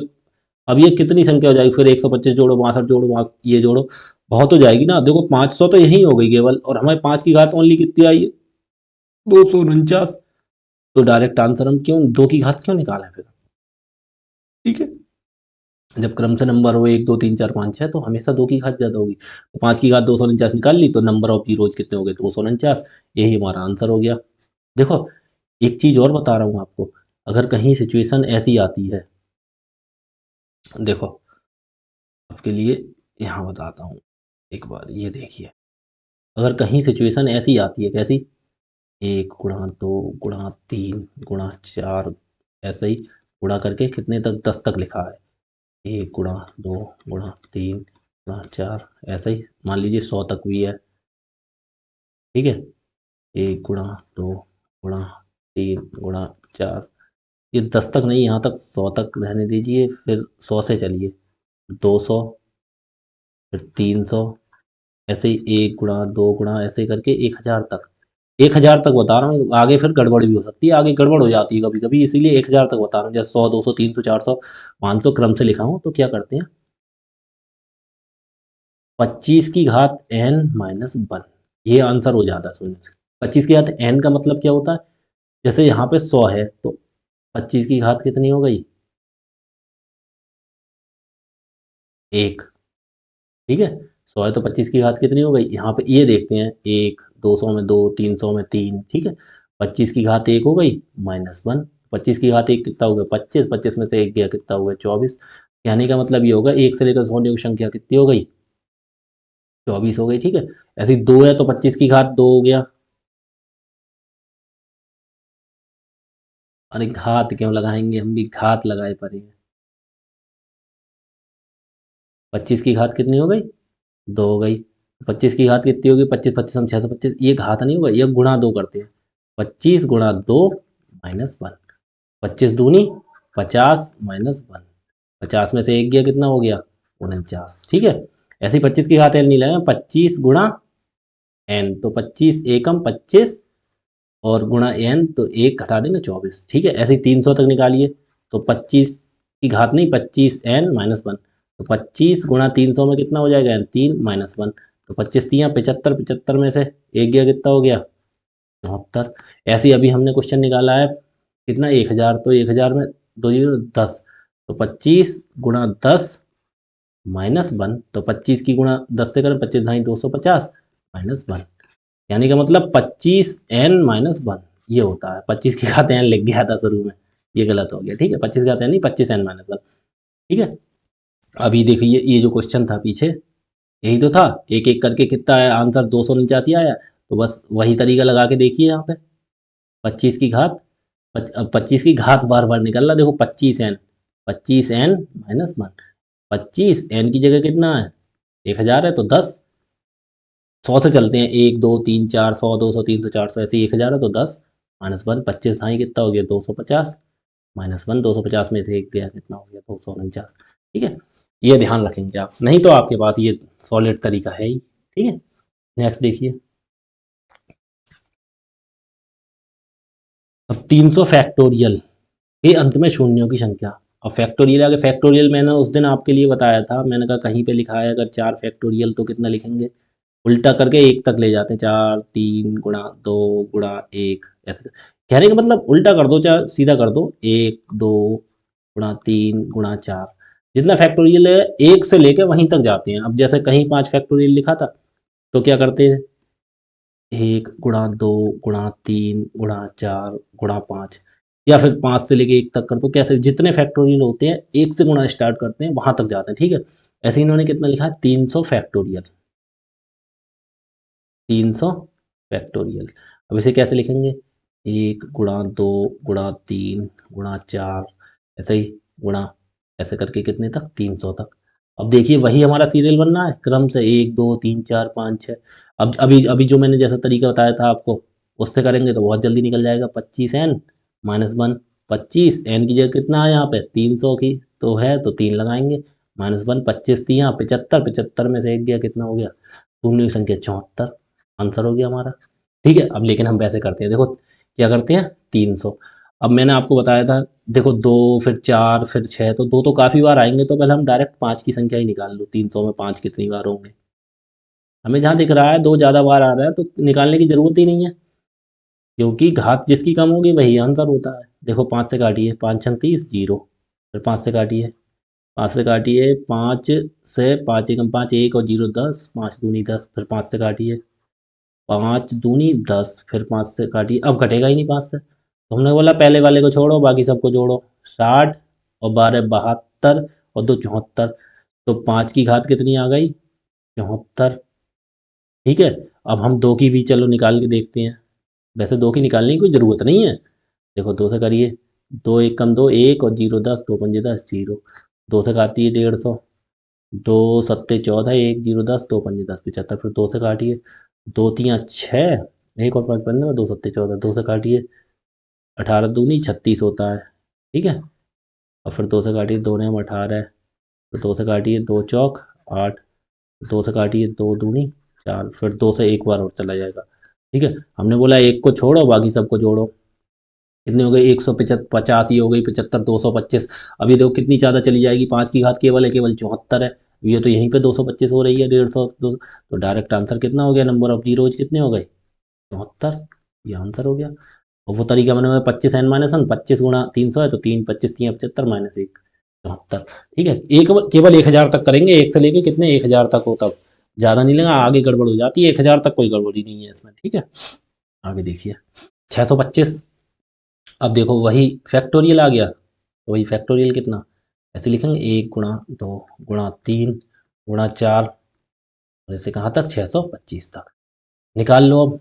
अब ये कितनी संख्या हो जाएगी, फिर 125 जोड़ो, 62 जोड़ो, ये जोड़ो, बहुत हो जाएगी ना। देखो 500 तो यही हो गई केवल, और हमें पाँच की घात ओनली कितनी आई है, 249। तो डायरेक्ट आंसर हम क्यों दो की घात क्यों निकालें फिर, ठीक है। जब क्रम से नंबर हो एक दो तीन चार पाँच छः, तो हमेशा दो की घात ज़्यादा होगी, तो पाँच की घात 249 निकाल ली, तो नंबर ऑफ जीरोज कितने हो गए, 249, यही हमारा आंसर हो गया। देखो एक चीज़ और बता रहा हूँ आपको, अगर कहीं सिचुएशन ऐसी आती है देखो आपके लिए यहाँ बताता हूँ, एक बार ये देखिए, अगर कहीं सिचुएशन ऐसी आती है, कैसी, 1 × 2 × 3 × 4, ऐसे ही गुणा करके कितने तक, 10 तक लिखा है, 1 × 2 × 3 × 4, ऐसे ही मान लीजिए 100 तक भी है, ठीक है, 1 × 2 × 3 × 4, ये 10 तक नहीं, यहाँ तक 100 तक रहने दीजिए, फिर 100 से चलिए 200, फिर 300, ऐसे ही 1 × 2 × ऐसे ही करके 1000 तक, 1000 तक बता रहा हूँ, आगे फिर गड़बड़ भी हो सकती है, आगे गड़बड़ हो जाती है कभी कभी, इसीलिए 1000 तक बता रहा हूँ, जैसे 100, 200, 300, 400, 500 क्रम से लिखा हूँ, तो क्या करते हैं, 25 की घात n-1, ये आंसर हो जाता है। सुनिए, 25 की घात n का मतलब क्या होता है, जैसे यहाँ पे 100 है तो 25 की घात कितनी हो गई, 1, ठीक है, 100 है तो 25 की घात कितनी हो गई, यहाँ पे ये देखते हैं, 1, 200 में 2, 300 में 3, ठीक है, 25 की घात 1 हो गई -1, 25 की घात 1 कितना हो गया, 25, 25 में से 1 गया कितना हो गया, 24, यानी का मतलब ये होगा 1 से लेकर 100 की संख्या कितनी हो गई, 24 हो गई, ठीक है, ऐसी 2 है तो 25 की घात 2 हो गया, अरे घात क्यों लगाएंगे, हम भी घात लगाए पड़े हैं, 25 की घात कितनी हो गई, 2 हो गई, 25 की घात कितनी होगी, 25, 25 हम 625, ये घात नहीं होगा, ये गुणा 2 करते हैं, 25 × 2 -1, 25 दूनी 50 -1, 50 में से 1 गया कितना हो गया, 49, ठीक है, ऐसी 25 की घात n नहीं लगाए, 25 × n, तो 25 एकम 25, और गुणा n तो 1 घटा देंगे 24, ठीक है, ऐसे ही 300 तक निकालिए, तो 25 की घात नहीं, 25n-1, तो 25 × 300 में कितना हो जाएगा, 3 -1, तो 25 तियाँ 75, 75 में से 1 गया कितना हो गया, 74, ऐसे ही अभी हमने क्वेश्चन निकाला है कितना, 1000, तो 1000 में 2 जीरो 10, तो 25 × 10 -1, तो 25 की गुणा 10 से करें, 25 ढाई 250 -1, यानी कि मतलब 25n-1, ये होता है, 25 की घात n लिख गया था शुरू में, ये गलत हो गया, ठीक है, 25 की घात n नहीं, 25n-1, ठीक है। अभी देखिए ये जो क्वेश्चन था पीछे, यही तो था, एक एक करके कितना आया आंसर, 289 आया, तो बस वही तरीका लगा के देखिए यहाँ पे, 25 की घात, अब 25 की घात बार बार निकल रहा, देखो 25n, 25n-1, 25 n की जगह कितना है, 1000 है तो 10, 100 से चलते हैं, 1, 2, 3, 4, 100, 200, 300, 400, ऐसे 1000 है तो 10 -1, 25 हाँ कितना हो गया, 250 -1, 250 में से 1 गया कितना हो गया, 249, ठीक है, ये ध्यान रखेंगे आप, नहीं तो आपके पास ये सॉलिड तरीका है ही, ठीक है। नेक्स्ट देखिए, अब 300 फैक्टोरियल के अंत में शून्यों की संख्या, अब फैक्टोरियल आगे, फैक्टोरियल मैंने उस दिन आपके लिए बताया था, मैंने कहा कहीं पे लिखा है अगर 4 फैक्टोरियल तो कितना लिखेंगे, उल्टा करके 1 तक ले जाते हैं, 4, 3 × 2 × 1, ऐसे कहने का मतलब उल्टा कर दो, चाहे सीधा कर दो, 1, 2 × 3 × 4, जितना फैक्टोरियल है 1 से लेके वहीं तक जाते हैं, अब जैसे कहीं 5 फैक्टोरियल लिखा था तो क्या करते हैं, 1 × 2 × 3 × 4 × 5, या फिर 5 से लेके 1 तक कर दो, कैसे जितने फैक्टोरियल होते हैं 1 से गुणा स्टार्ट करते हैं वहां तक जाते हैं, ठीक है, ऐसे इन्होंने कितना लिखा है, 300 फैक्टोरियल, 300 फैक्टोरियल, अब इसे कैसे लिखेंगे, 1 × 2 × 3 × 4, ऐसे ही गुणा, ऐसे करके कितने तक, 300 तक, अब देखिए वही हमारा सीरियल बनना है क्रम से, 1, 2, 3, 4, 5, 6, अब अभी अभी जो मैंने जैसा तरीका बताया था आपको उससे करेंगे तो बहुत जल्दी निकल जाएगा, 25n-1, 25 n की जगह कितना है यहाँ पे, 300 की तो है तो 3 लगाएंगे, -1, 25 थी यहाँ 75, 75 में से 1 गया कितना हो गया, शून्य की संख्या 74, आंसर हो गया हमारा, ठीक है। अब लेकिन हम वैसे करते हैं, देखो क्या करते हैं, 300, अब मैंने आपको बताया था, देखो 2 फिर 4 फिर 6, तो 2 तो काफ़ी बार आएंगे, तो पहले हम डायरेक्ट 5 की संख्या ही निकाल लो, 300 में 5 कितनी बार होंगे, हमें जहाँ दिख रहा है 2 ज़्यादा बार आ रहा है तो निकालने की ज़रूरत ही नहीं है, क्योंकि घात जिसकी कम होगी वही आंसर होता है, देखो 5 से काटिए, 5 छंग 30, जीरो, फिर 5 से काटिए, 5 से काटिए, 5 से 5 एकम 5, 1 और जीरो 10, 5 दूनी 10, फिर 5 से काटिए, 5 दूनी 10, फिर 5 से काटिए, अब कटेगा ही नहीं 5 से, तो हमने बोला पहले वाले को छोड़ो बाकी सबको जोड़ो, 60 और 12 72, और 2 74। तो 5 की घात कितनी आ गई? 74। ठीक है। अब हम 2 की भी चलो निकाल के देखते हैं। वैसे 2 की निकालने की कोई ज़रूरत नहीं है। देखो 2 से करिए, 2 एक कम 2 1 और 0 10, 2 पंजे 10 0। 2 से काटिए 150, 2 सत्ते 14, 1 0 10, 2 पंजे 10 75। फिर 2 से काटिए, 2 तियाँ 6, 1 और 5 15, 2 सत्ते 14। 2 से काटिए, 18 दूनी 36 होता है। ठीक है। और फिर 2 से काटिए, 2 नेम 18। फिर 2 से काटिए, 2 चौक 8। 2 से काटिए, 2 दूनी 4। फिर 2 से एक बार और चला जाएगा। ठीक है। हमने बोला एक को छोड़ो बाकी सबको जोड़ो। कितने हो गए? 185 हो गई, 75, 225। अभी देखो कितनी ज़्यादा चली जाएगी, 5 की घात केवल है, केवल 74 है। ये तो यहीं पे 225 हो रही है, 150 तो डायरेक्ट आंसर कितना हो गया? नंबर ऑफ जीरोज कितने हो गए? 74। ये आंसर हो गया। और वो तरीका मैंने 25n-1, 25 गुणा 300 है तो 3 25 3 75 -1 74। ठीक है। एक केवल 1000 तक करेंगे, एक से लेके कितने 1000 तक हो, तब ज़्यादा नहीं लेगा, आगे गड़बड़ हो जाती है। 1000 तक कोई गड़बड़ी नहीं है इसमें। ठीक है। आगे देखिए 625। अब देखो वही फैक्टोरियल आ गया, तो वही फैक्टोरियल कितना ऐसे लिखेंगे, 1 गुणा 2 गुणा 3 गुणा 4, और ऐसे कहाँ तक? 625 तक निकाल लो।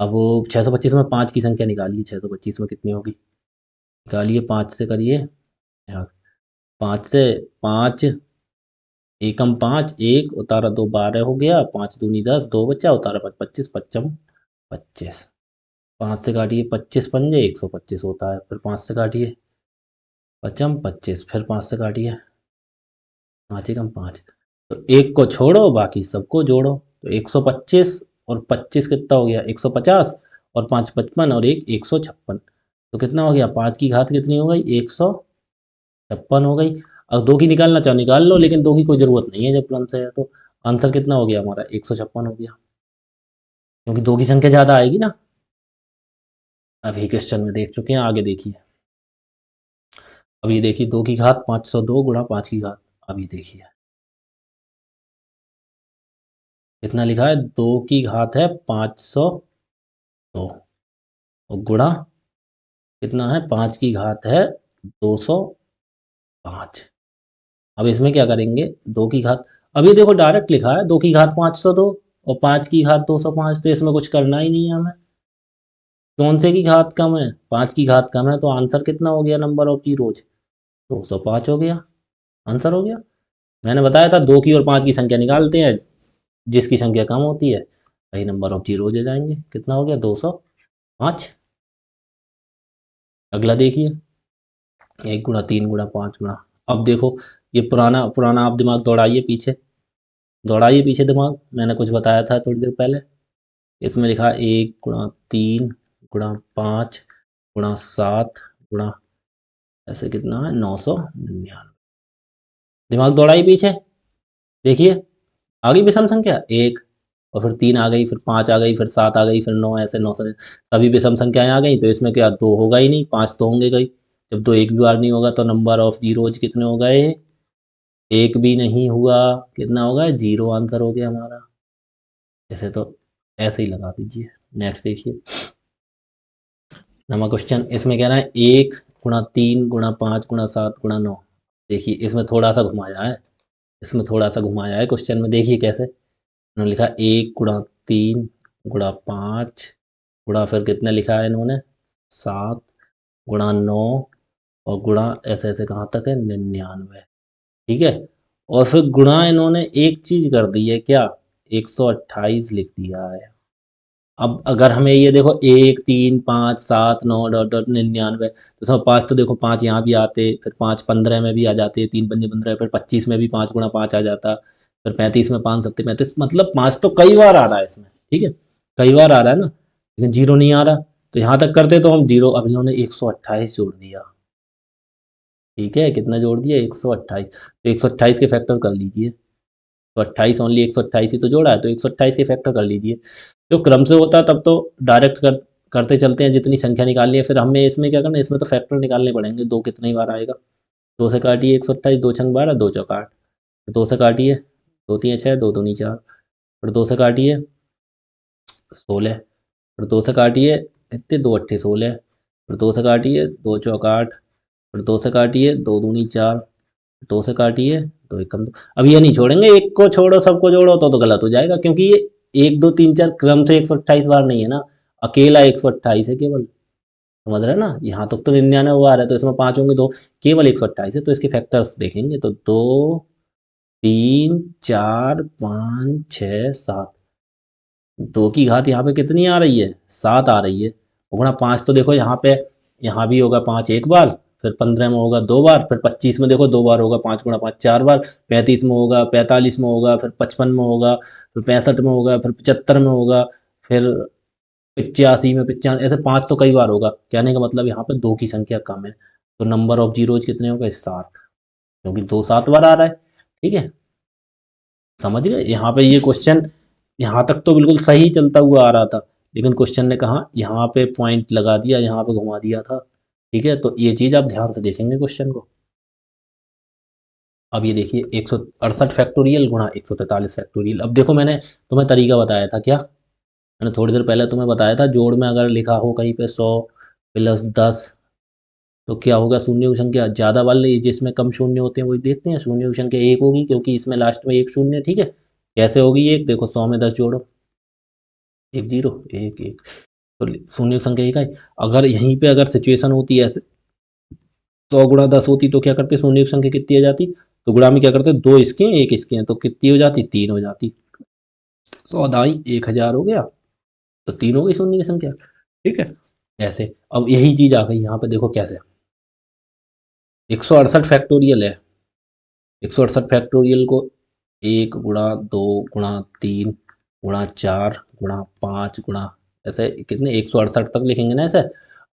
अब वो 625 में 5 की संख्या निकालिए, 625 में कितनी होगी? निकालिए, 5 से करिए, 5 से 5 एकम 5, 1 उतारा 2 12 हो गया, 5 दूनी 10, 2 बचा, उतारा 5 25, पच्चम 25। 5 से काटिए, 25 पंजे 125 होता है। फिर 5 से काटिए, पचम 25। फिर 5 से काटिए, 5 एकम 5। तो एक को छोड़ो बाकी सबको जोड़ो। तो 125 और 25 कितना हो गया? 150। और 5 55 और 1 156। तो कितना हो गया? 5 की घात कितनी हो गई? 156 हो गई। अब 2 की निकालना चाहो निकाल लो, लेकिन 2 की कोई ज़रूरत नहीं है जब प्लम से है तो। आंसर कितना हो गया हमारा? 156 हो गया, क्योंकि 2 की संख्या ज़्यादा आएगी ना। अभी क्वेश्चन में देख चुके हैं, आगे देखिए। अब ये देखिए 2 की घात 502 गुणा 5 की घात। अब ये देखिए कितना लिखा है? 2 की घात है 502 और गुणा कितना है? 5 की घात है 205। अब इसमें क्या करेंगे? 2 की घात, अभी देखो डायरेक्ट लिखा है 2 की घात 502 और 5 की घात 205, तो इसमें कुछ करना ही नहीं है हमें। कौन से की घात कम है? 5 की घात कम है, तो आंसर कितना हो गया? नंबर ऑफ जीरोज 205 हो गया, आंसर हो गया। मैंने बताया था 2 की और 5 की संख्या निकालते हैं, जिसकी संख्या कम होती है वही नंबर ऑफ जीरोज हो जाएंगे। कितना हो गया? 205। अगला देखिए, 1 गुणा 3 गुणा 5 गुणा। अब देखो ये पुराना पुराना, आप दिमाग दौड़ाइए पीछे, दौड़ाइए पीछे दिमाग। मैंने कुछ बताया था थोड़ी देर पहले। इसमें लिखा 1 गुणा 3 गुणा 5 गुणा 7 गुणा ऐसे कितना है? 999। दिमाग दौड़ाइए पीछे, देखिए आ गई विषम संख्या 1, और फिर 3 आ गई, फिर 5 आ गई, फिर 7 आ गई, फिर 9, ऐसे 9 से सभी विषम संख्याएं आ गई। तो इसमें क्या 2 होगा ही नहीं, 5 तो होंगे गई। जब 2 एक भी बार नहीं होगा तो नंबर ऑफ जीरोज कितने हो गए? एक भी नहीं हुआ, कितना होगा? 0 आंसर हो गया हमारा। ऐसे तो ऐसे ही लगा दीजिए। नेक्स्ट देखिए, नंबर क्वेश्चन। इसमें कह रहा है 1 गुणा 3 गुणा 5 गुणा 7 गुणा 9। देखिए इसमें थोड़ा सा घुमाया है, इसमें थोड़ा सा घुमाया है क्वेश्चन में। देखिए कैसे इन्होंने लिखा, 1 गुणा 3 गुणा 5 गुणा, फिर कितने लिखा है इन्होंने? 7 गुणा 9 और गुणा ऐसे ऐसे कहाँ तक है? 99। ठीक है। और फिर गुणा इन्होंने एक चीज कर दी है, क्या? 128 लिख दिया है। अब अगर हमें ये देखो 1 3 5 7 9 डॉट डॉट 99, तो सब 5 तो देखो 5 यहाँ भी आते, फिर 5 15 में भी आ जाते, 3 पंजे 15, फिर 25 में भी 5 गुणा 5 आ जाता, फिर 35 में 5 सत्ते 35, मतलब 5 तो कई बार आ रहा है इसमें। ठीक है, कई बार आ रहा है ना, लेकिन जीरो नहीं आ रहा। तो यहाँ तक करते तो हम जीरो, अब इन्होंने 128 जोड़ दिया। ठीक है, कितना जोड़ दिया? 128। तो 128 के फैक्टर कर लीजिए। तो 28 ओनली 128 ही तो जोड़ा है, तो 128 के फैक्टर कर लीजिए। जो क्रम से होता है तब तो डायरेक्ट करते चलते हैं, जितनी संख्या निकालनी है। फिर हमें इसमें क्या करना है? इसमें तो फैक्टर निकालने पड़ेंगे। दो कितनी बार आएगा? 2 से काटिए 128, 2 छंग 12, 2 चौक 8। 2 से काटिए, 2 तीन 6, 2 दूनी 4। फिर 2 से काटिए 16। फिर 2 से काटिए इतने, 2 अट्ठे 16। फिर 2 से काटिए, 2 चौक 8। फिर 2 से काटिए, 2 दूनी 4। दो से काटिए, दो एकम दो। अब ये नहीं छोड़ेंगे, एक को छोड़ो सबको जोड़ो तो गलत हो जाएगा, क्योंकि ये 1 2 3 4 क्रम से 128 बार नहीं है ना, अकेला 128 है केवल। समझ रहे हैं ना, यहाँ तक तो 99 बार है, तो इसमें 5 होंगे, दो केवल 128 है, तो इसके फैक्टर्स देखेंगे तो 2 3 4 5 6 7। दो की घात यहाँ पे कितनी आ रही है, 7 आ रही है। गुणा 5 तो देखो यहाँ पे, यहाँ भी होगा 5 एक बार, फिर 15 में होगा 2 बार, फिर 25 में देखो 2 बार होगा, 5 गुणा 5 4 बार, 35 में होगा, 45 में होगा, फिर 55 में होगा, फिर 65 में होगा, फिर 75 में होगा, फिर 85 में, 95, ऐसे 5 तो कई बार होगा। कहने का मतलब यहाँ पे दो की संख्या कम है, तो नंबर ऑफ जीरोज कितने हो गए, 7, क्योंकि दो 7 बार आ रहा है। ठीक है, समझ गए। यहाँ पे ये क्वेश्चन यहाँ तक तो बिल्कुल सही चलता हुआ आ रहा था, लेकिन क्वेश्चन ने कहा यहाँ पे पॉइंट लगा दिया, यहाँ पे घुमा दिया था। ठीक है, तो ये चीज़ आप ध्यान से देखेंगे क्वेश्चन को। अब ये देखिए 168 फैक्टोरियल गुणा 143 फैक्टोरियल। अब देखो मैंने तुम्हें तरीका बताया था क्या, मैंने थोड़ी देर पहले तुम्हें बताया था, जोड़ में अगर लिखा हो कहीं पे 100 प्लस 10 तो क्या होगा, शून्य की संख्या ज़्यादा वाले जिसमें कम शून्य होते हैं वही देखते हैं, शून्य की संख्या एक होगी, क्योंकि इसमें लास्ट में एक शून्य। ठीक है, कैसे होगी एक, देखो 100 में 10 जोड़ो, एक जीरो, एक एक, तो शून्य की संख्या एक आई। अगर यहीं पे अगर सिचुएशन होती है 100 गुणा 10 होती तो क्या करते, शून्य की संख्या कितनी आ जाती, तो गुणा में क्या करते, दो इसके हैं एक इसके हैं, तो कितनी हो जाती, 3 हो जाती। 100 दाई 1000 हो गया, तो 3 हो गई शून्य की संख्या। ठीक है, ऐसे। अब यही चीज आ गई यहाँ पे, देखो कैसे, 168 फैक्टोरियल है, 168 फैक्टोरियल को 1 गुणा 2 गुणा 3 गुणा 4 गुणा 5 ऐसे कितने 168 तक लिखेंगे ना ऐसे।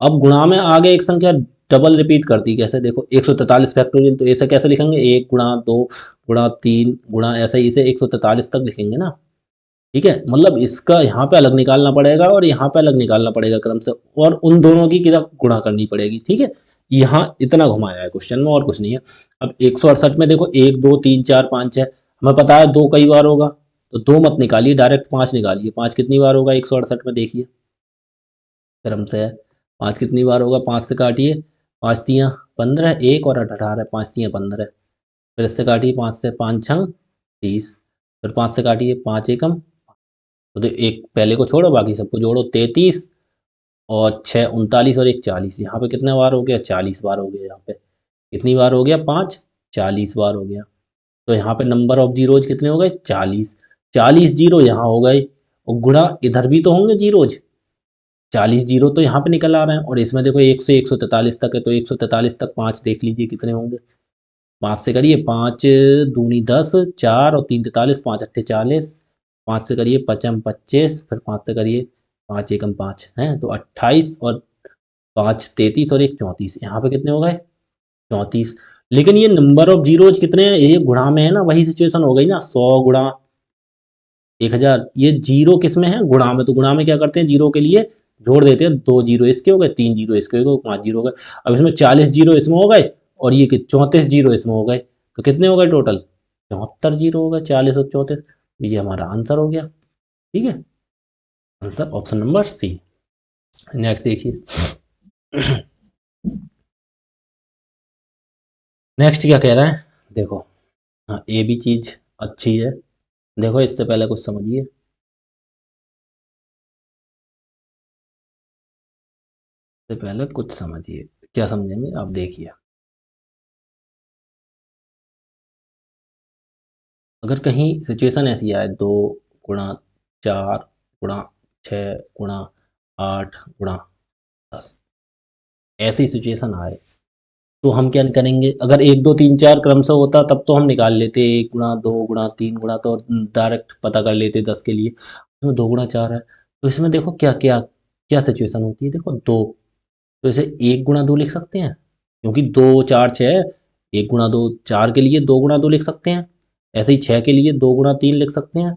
अब गुणा में आगे एक संख्या डबल रिपीट करती है, कैसे देखो 143 फैक्टोरियल, तो ऐसे कैसे लिखेंगे, 1 गुणा 2 गुणा 3 गुणा ऐसे, इसे 143 तक लिखेंगे ना। ठीक है, मतलब इसका यहाँ पे अलग निकालना पड़ेगा और यहाँ पे अलग निकालना पड़ेगा क्रम से, और उन दोनों की किधर गुणा करनी पड़ेगी। ठीक है, यहाँ इतना घुमाया है क्वेश्चन में और कुछ नहीं है। अब 168 में देखो 1 2 3 4 5 6, हमें पता है दो कई बार होगा, तो दो मत निकालिए, डायरेक्ट 5 निकालिए। 5 कितनी बार होगा 168 में, देखिए क्रम से है। 5 कितनी बार होगा, 5 से काटिए, 5 तियाँ 15, एक और 18, 5 तियाँ 15, फिर इससे काटिए, 5 से 5 छंग 30, फिर 5 से काटिए, 5 एकम, तो एक पहले को छोड़ो बाकी सबको जोड़ो, 33 और 6 39 और एक 40, यहाँ पे कितने बार हो गया, 40 बार हो गया। यहाँ पे कितनी बार हो गया, 5 40 बार हो गया। तो यहाँ पे नंबर ऑफ जीरोज कितने हो गए, 40। 40 जीरो यहाँ हो गए, और गुणा इधर भी तो होंगे जीरोज, 40 जीरो तो यहाँ पे निकल आ रहे हैं, और इसमें देखो 1 से 143 तक है, तो 143 तक 5 देख लीजिए कितने होंगे। 5 से करिए, 5 दूनी 10, 4 और 3 43, 5 अट्ठे 40, 5 से करिए 55 25, फिर 5 से करिए 5 एकम 5 हैं, तो 28 और 5 33 और एक 34, यहाँ पे कितने हो गए, 34। लेकिन ये नंबर ऑफ जीरोज कितने हैं, ये गुणा में है ना, वही सिचुएशन हो गई ना, 100 गुणा 1000, ये जीरो किस में है, गुणा में। तो गुणा में क्या करते हैं, जीरो के लिए जोड़ देते हैं, 2 जीरो इसके हो गए, 3 जीरो इसके हो गए, 5 जीरो हो गए। अब इसमें 40 जीरो इसमें हो गए, और ये 34 जीरो इसमें हो गए, तो कितने हो गए टोटल, 74 जीरो हो गए, 40 और 34। ये हमारा आंसर हो गया। ठीक है, answer option number C. Next देखिए, नेक्स्ट क्या कह रहा है, देखो हाँ ये भी चीज अच्छी है, देखो इससे पहले कुछ समझिए। इससे पहले कुछ समझिए, क्या समझेंगे आप देखिए। अगर कहीं सिचुएशन ऐसी आए, 2 गुणा 4 गुणा 6 गुणा 8 गुणा 10, ऐसी सिचुएशन आए, तो हम क्या करेंगे, अगर 1 2 3 4 क्रम से होता तब तो हम निकाल लेते, 1 गुणा 2 गुणा 3 गुणा, तो डायरेक्ट पता कर लेते 10 के लिए। इसमें 2 गुणा 4 है, तो इसमें देखो क्या क्या क्या सिचुएशन होती है, देखो दो, तो इसे 1 गुणा 2 लिख सकते हैं, क्योंकि 2 4 6 है। 1 गुणा 2 4 के लिए 2 गुणा 2 लिख सकते हैं, ऐसे ही 6 के लिए 2 गुणा 3 लिख सकते हैं,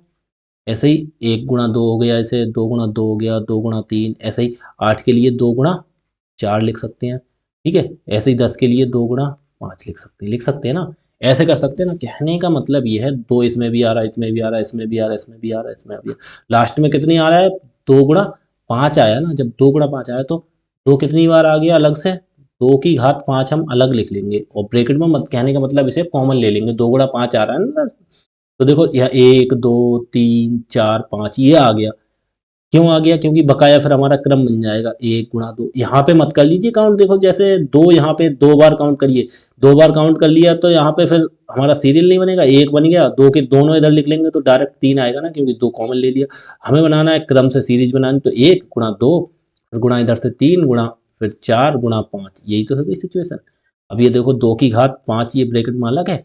ऐसे ही 1 गुणा 2 हो गया, ऐसे 2 गुणा 2 हो गया, 2 गुणा 3, ऐसे ही 8 के लिए 2 गुणा 4 लिख सकते हैं। ठीक है, ऐसे ही 10 के लिए 2 गुणा 5 लिख सकते हैं ना, ऐसे कर सकते हैं ना। कहने का मतलब ये है, दो इसमें भी आ रहा है, इसमें भी आ रहा है, इसमें भी आ रहा है, इसमें भी आ रहा है, इसमें भी आ रहा है, लास्ट में कितनी आ रहा है, 2 गुणा 5 आया ना, जब 2 गुणा 5 आया तो दो कितनी बार आ गया अलग से, 2 की घात 5 हम अलग लिख लेंगे और ब्रैकेट में मत, कहने का मतलब इसे कॉमन ले लेंगे। 2 गुणा 5 आ रहा है ना, तो देखो यह 1 2 3 4 5 ये आ गया। क्यों आ गया? क्योंकि बकाया फिर हमारा क्रम बन जाएगा 1 गुणा 2। यहाँ पे मत कर लीजिए काउंट, देखो जैसे 2 यहाँ पे 2 बार काउंट करिए, 2 बार काउंट कर लिया तो यहाँ पे फिर हमारा सीरियल नहीं बनेगा। 1 बन गया, 2 के दोनों इधर लिख लेंगे तो डायरेक्ट 3 आएगा ना, क्योंकि 2 कॉमन ले लिया। हमें बनाना है क्रम से सीरीज बनानी, तो 1 गुणा 2 फिर गुणा इधर से 3 गुणा फिर 4 गुणा 5, यही तो है भाई सिचुएशन। अब ये देखो 2 की घात 5 ये ब्रैकेट में अलग है।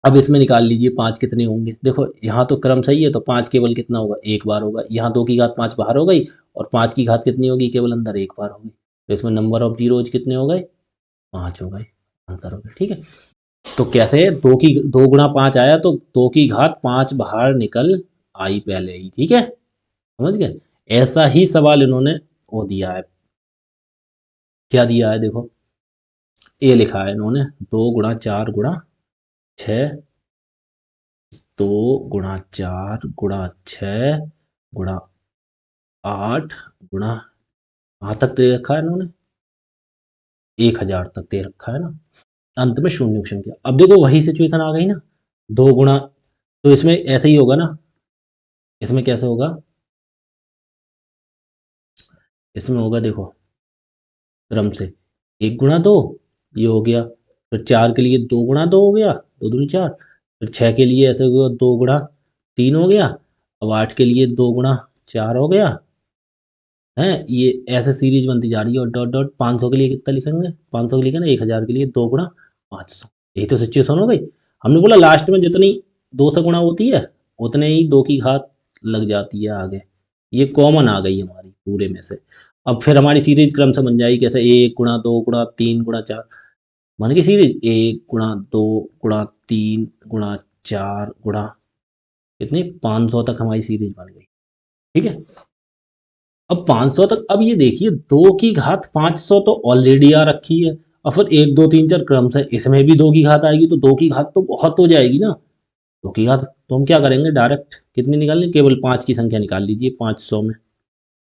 अब इसमें निकाल लीजिए 5 कितने होंगे। देखो यहाँ तो क्रम सही है, तो 5 केवल कितना होगा? एक बार होगा। यहाँ 2 की घात 5 बाहर हो गई और 5 की घात कितनी होगी? केवल अंदर एक बार होगी। तो इसमें नंबर ऑफ जीरोज कितने हो गए? 5 हो गए, आंसर हो गया। ठीक है, तो कैसे 2 गुणा 5 आया, तो 2 की घात 5 बाहर निकल आई पहले ही। ठीक है, समझ गए? ऐसा ही सवाल इन्होंने वो दिया है, क्या दिया है देखो, ए लिखा है इन्होंने 2 गुणा 4 गुणा 6, 2 गुणा 4 गुणा 6 गुणा 8 कहाँ तक दे रखा है इन्होंने? 1000 तक दे रखा है ना। अंत में शून्य की संख्या। अब देखो वही सिचुएशन आ गई ना, 2 गुणा, तो इसमें ऐसे ही होगा ना। इसमें कैसे होगा? इसमें होगा देखो क्रम से 1 गुणा 2 ये हो गया, फिर 4 के लिए 2 गुणा 2 हो गया, 2 दूनी 4, फिर 6 के लिए ऐसे हुआ 2 गुणा 3 हो गया, अब 8 के लिए 2 गुणा 4 हो गया है। ये ऐसे सीरीज बनती जा रही है। और डॉट डॉट 500 के लिए कितना लिखेंगे? 500 के लिए ना 1000 के लिए 2 गुणा 500, यही तो सिचुएशन हो गई। हमने बोला लास्ट में जितनी 2 से गुणा होती है उतने ही 2 की घात लग जाती है आगे। ये कॉमन आ गई हमारी पूरे में से। अब फिर हमारी सीरीज क्रम से बन जाएगी कैसे? 1 गुणा 2 गुणा 3 गुणा 4 बन गई सीरीज। 1 गुणा 2 गुणा 3 गुणा 4 गुणा कितनी 500 तक हमारी सीरीज बन गई। ठीक है, अब 500 तक। अब ये देखिए 2 की घात 500 तो ऑलरेडी आ रखी है, और फिर 1 2 3 4 क्रम से इसमें भी 2 की घात आएगी, तो 2 की घात तो बहुत हो जाएगी ना। 2 की घात तो हम क्या करेंगे, डायरेक्ट कितनी निकालनी? केवल 5 की संख्या निकाल लीजिए 500 में।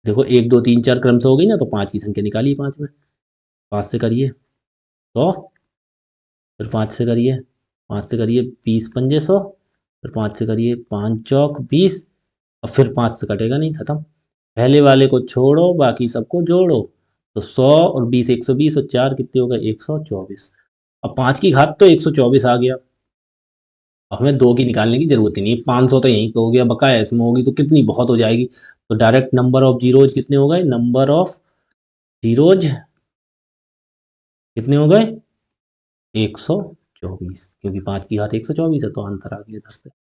देखो 1 2 3 4 क्रम से हो गई ना, तो 5 की संख्या निकालिए 5 में। 5 से करिए 100, फिर 5 से करिए 20 पंजे 100, फिर 5 से करिए 5 चौक 20। अब फिर 5 से कटेगा नहीं, खत्म। पहले वाले को छोड़ो बाकी सबको जोड़ो, तो 100 और 20 120 और 4 कितने हो गए? 124। अब 5 की घात तो 124 आ गया। अब हमें 2 की निकालने की जरूरत ही नहीं, 500 तो यहीं पे हो गया, बकाया इसमें होगी तो कितनी बहुत हो जाएगी। तो डायरेक्ट नंबर ऑफ जीरोज कितने हो गए? नंबर ऑफ जीरोज कितने हो गए? 124, क्योंकि 5 की घात 124 है, तो आंसर आ गया इधर से।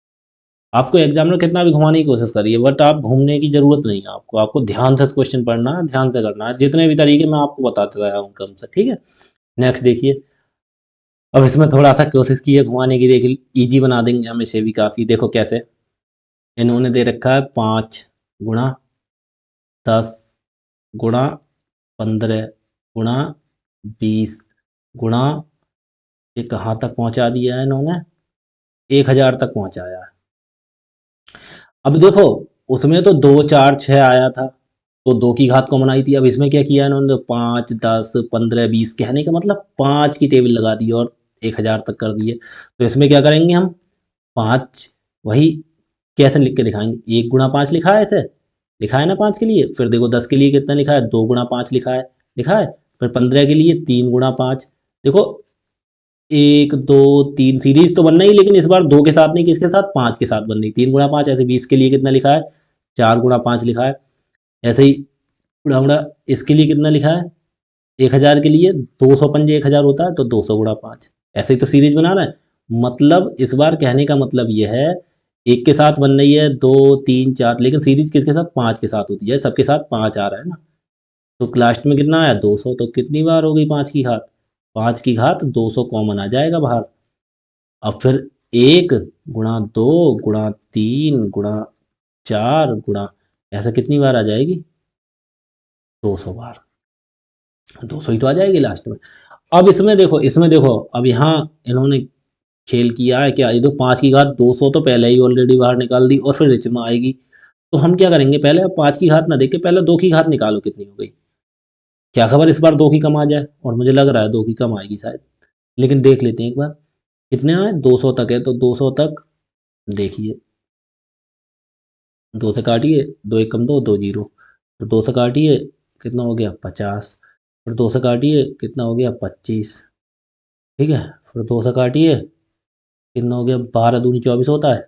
आपको एग्जामिनर कितना भी घुमाने की कोशिश करिए, बट आप घूमने की जरूरत नहीं है। आपको ध्यान से क्वेश्चन पढ़ना है, ध्यान से करना है, जितने भी तरीके मैं आपको बताते रहा हूँ क्रम से। ठीक है, नेक्स्ट देखिए। अब इसमें थोड़ा सा कोशिश की है घुमाने की, देखिए इजी बना देंगे हम इसे भी काफ़ी। देखो कैसे इन्होंने दे रखा है 5 गुणा 10 गुणा 15 गुणा 20 गुणा, ये कहाँ तक पहुँचा दिया है इन्होंने? 1000 तक पहुँचाया है। अब देखो उसमें तो 2 4 6 आया था, तो 2 की घात कॉमन आई थी। अब इसमें क्या किया इन्होंने? 5 10 15 20, कहने का मतलब 5 की टेबल लगा दी और 1000 तक कर दिए। तो इसमें क्या करेंगे हम? 5 वही कैसे लिख के दिखाएंगे? 1 गुणा 5 लिखा है, ऐसे लिखा है ना 5 के लिए। फिर देखो 10 के लिए कितना लिखा है? 2 गुणा 5 लिखा है। फिर 15 के लिए 3 गुणा 5। देखो 1 2 3 सीरीज तो बन रही, लेकिन इस बार 2 के साथ नहीं, किसके साथ? 5 के साथ बन रही। 3 गुणा 5 ऐसे 20 के लिए कितना लिखा है? 4 गुणा 5 लिखा है। ऐसे ही गुणा गुणा इसके लिए कितना लिखा है? 1000 के लिए 200 पंजे 1000 होता है, तो 200 गुणा 5। ऐसे ही तो सीरीज बना रहा है। मतलब इस बार कहने का मतलब यह है, एक के साथ बन रही है 2 3 4, लेकिन सीरीज किसके साथ? 5 के साथ होती है। सबके साथ 5 आ रहा है ना, तो लास्ट में कितना आया? 200। तो कितनी बार हो गई 5 की घात? 5 की घात 200 कॉमन आ जाएगा बाहर। अब फिर 1 गुणा 2 गुणा 3 गुणा 4 ऐसा कितनी बार आ जाएगी? 200 बार। 200 ही तो आ जाएगी लास्ट में। अब इसमें देखो अब यहाँ इन्होंने खेल किया है क्या? ये तो 5 की घात 200 तो पहले ही ऑलरेडी बाहर निकाल दी, और फिर रिच में आएगी। तो हम क्या करेंगे? पहले 5 की घात ना देख के पहले 2 की घात निकालो कितनी हो गई। क्या खबर इस बार 2 की कम आ जाए, और मुझे लग रहा है 2 की कम आएगी शायद, लेकिन देख लेते हैं एक बार। कितने आए, 200 तक है, तो 200 तक देखिए, 2 से काटिए, 2 एक कम 2, 2 जीरो, तो 2 से काटिए कितना हो गया 50, फिर 2 से काटिए कितना हो गया 25, ठीक है, फिर 2 से काटिए कितना हो गया, 12 दूनी 24 होता है,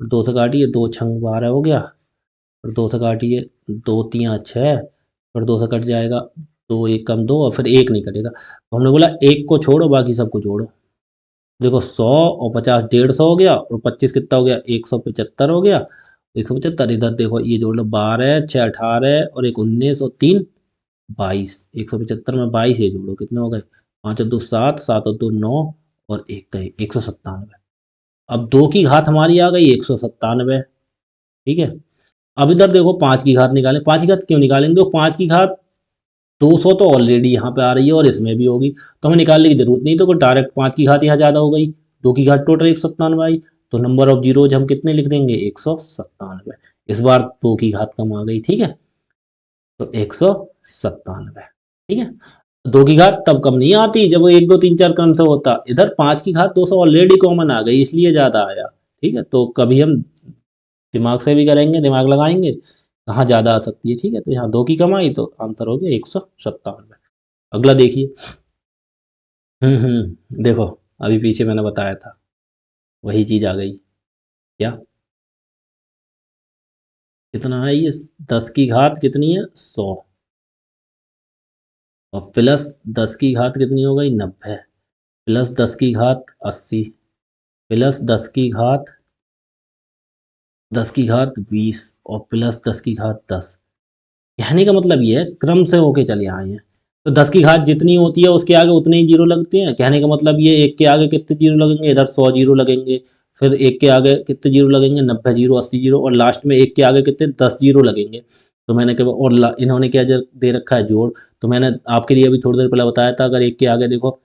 फिर 2 से काटिए, 2 छंग 12 हो गया, फिर 2 से काटिए, 2 तियाँ 6, फिर 2 से कट जाएगा, 2 एक कम 2, और फिर एक नहीं कटेगा, तो हमने बोला एक को छोड़ो बाकी सबको जोड़ो। देखो 100 और 50 150 हो गया, और 25 कितना हो गया 175 हो गया, 175 इधर देखो ये जोड़ लो, 12 6 18 और एक 19 और 3 22, 175 में 22 ये जोड़ो कितने हो गए, 5 और 2 7, 7 और 2 9, और एक गए 197। अब 2 की घात हमारी आ गई 197, ठीक है। अब इधर देखो 5 की घात निकालें, 5 की घात क्यों निकालेंगे, देखो 5 की घात 200 तो ऑलरेडी यहाँ पे आ रही है और इसमें भी होगी, तो हमें निकालने की जरूरत नहीं, तो डायरेक्ट 5 की घात यहाँ ज़्यादा हो गई, 2 की घात टोटल 197 आई, तो नंबर ऑफ जीरोज हम कितने लिख देंगे 197, इस बार 2 की घात कम आ गई, ठीक है, तो 197, ठीक है। 2 की घात तब कम नहीं आती जब वो 1 2 3 4 क्रम से होता, इधर 5 की घात 200 ऑलरेडी कॉमन आ गई इसलिए ज़्यादा आया, ठीक है, तो कभी हम दिमाग से भी करेंगे, दिमाग लगाएंगे कहाँ ज़्यादा आ सकती है, ठीक है, तो यहाँ 2 की कम आई तो आंसर हो गया 197। अगला देखिए, देखो अभी पीछे मैंने बताया था वही चीज़ आ गई, क्या कितना है ये, 10 की घात कितनी है 100, और प्लस 10 की घात कितनी हो गई 90, प्लस 10 की घात 80, प्लस 10 की घात 20, और प्लस 10 की घात 10। कहने का मतलब ये है क्रम से होके चले आए हैं, तो 10 की घात जितनी होती है उसके आगे उतने ही जीरो लगते हैं, कहने का मतलब ये एक के आगे कितने जीरो लगेंगे, इधर 100 जीरो लगेंगे, फिर एक के आगे कितने जीरो लगेंगे 90 जीरो 80 जीरो, और लास्ट में एक के आगे कितने 10 जीरो लगेंगे। तो मैंने कहा, और इन्होंने क्या दे रखा है जोड़, तो मैंने आपके लिए अभी थोड़ी देर पहले बताया था, अगर एक के आगे देखो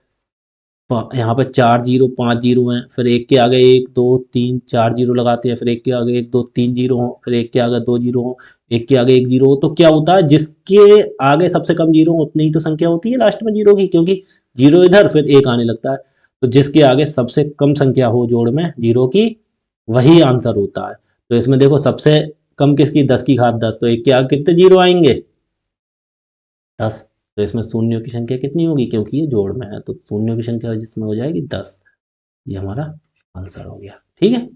यहाँ पे 4 जीरो 5 जीरो हैं, फिर एक के आगे 1 2 3 4 जीरो लगाते हैं, फिर एक के आगे 1 2 3 जीरो हो, फिर एक के आगे 2 जीरो हो, एक के आगे 1 जीरो हो, तो क्या होता है जिसके आगे सबसे कम जीरो हो उतनी ही तो संख्या होती है लास्ट में जीरो की, क्योंकि जीरो इधर फिर एक आने लगता है, तो जिसके आगे सबसे कम संख्या हो जोड़ में जीरो की वही आंसर होता है। तो इसमें देखो सबसे कम किसकी 10 की घात 10, तो एक के आगे कितने जीरो आएंगे 10, तो इसमें शून्यों की संख्या कितनी होगी, क्योंकि ये जोड़ में है तो शून्यों की संख्या जिसमें हो जाएगी 10, ये हमारा आंसर हो गया, ठीक है,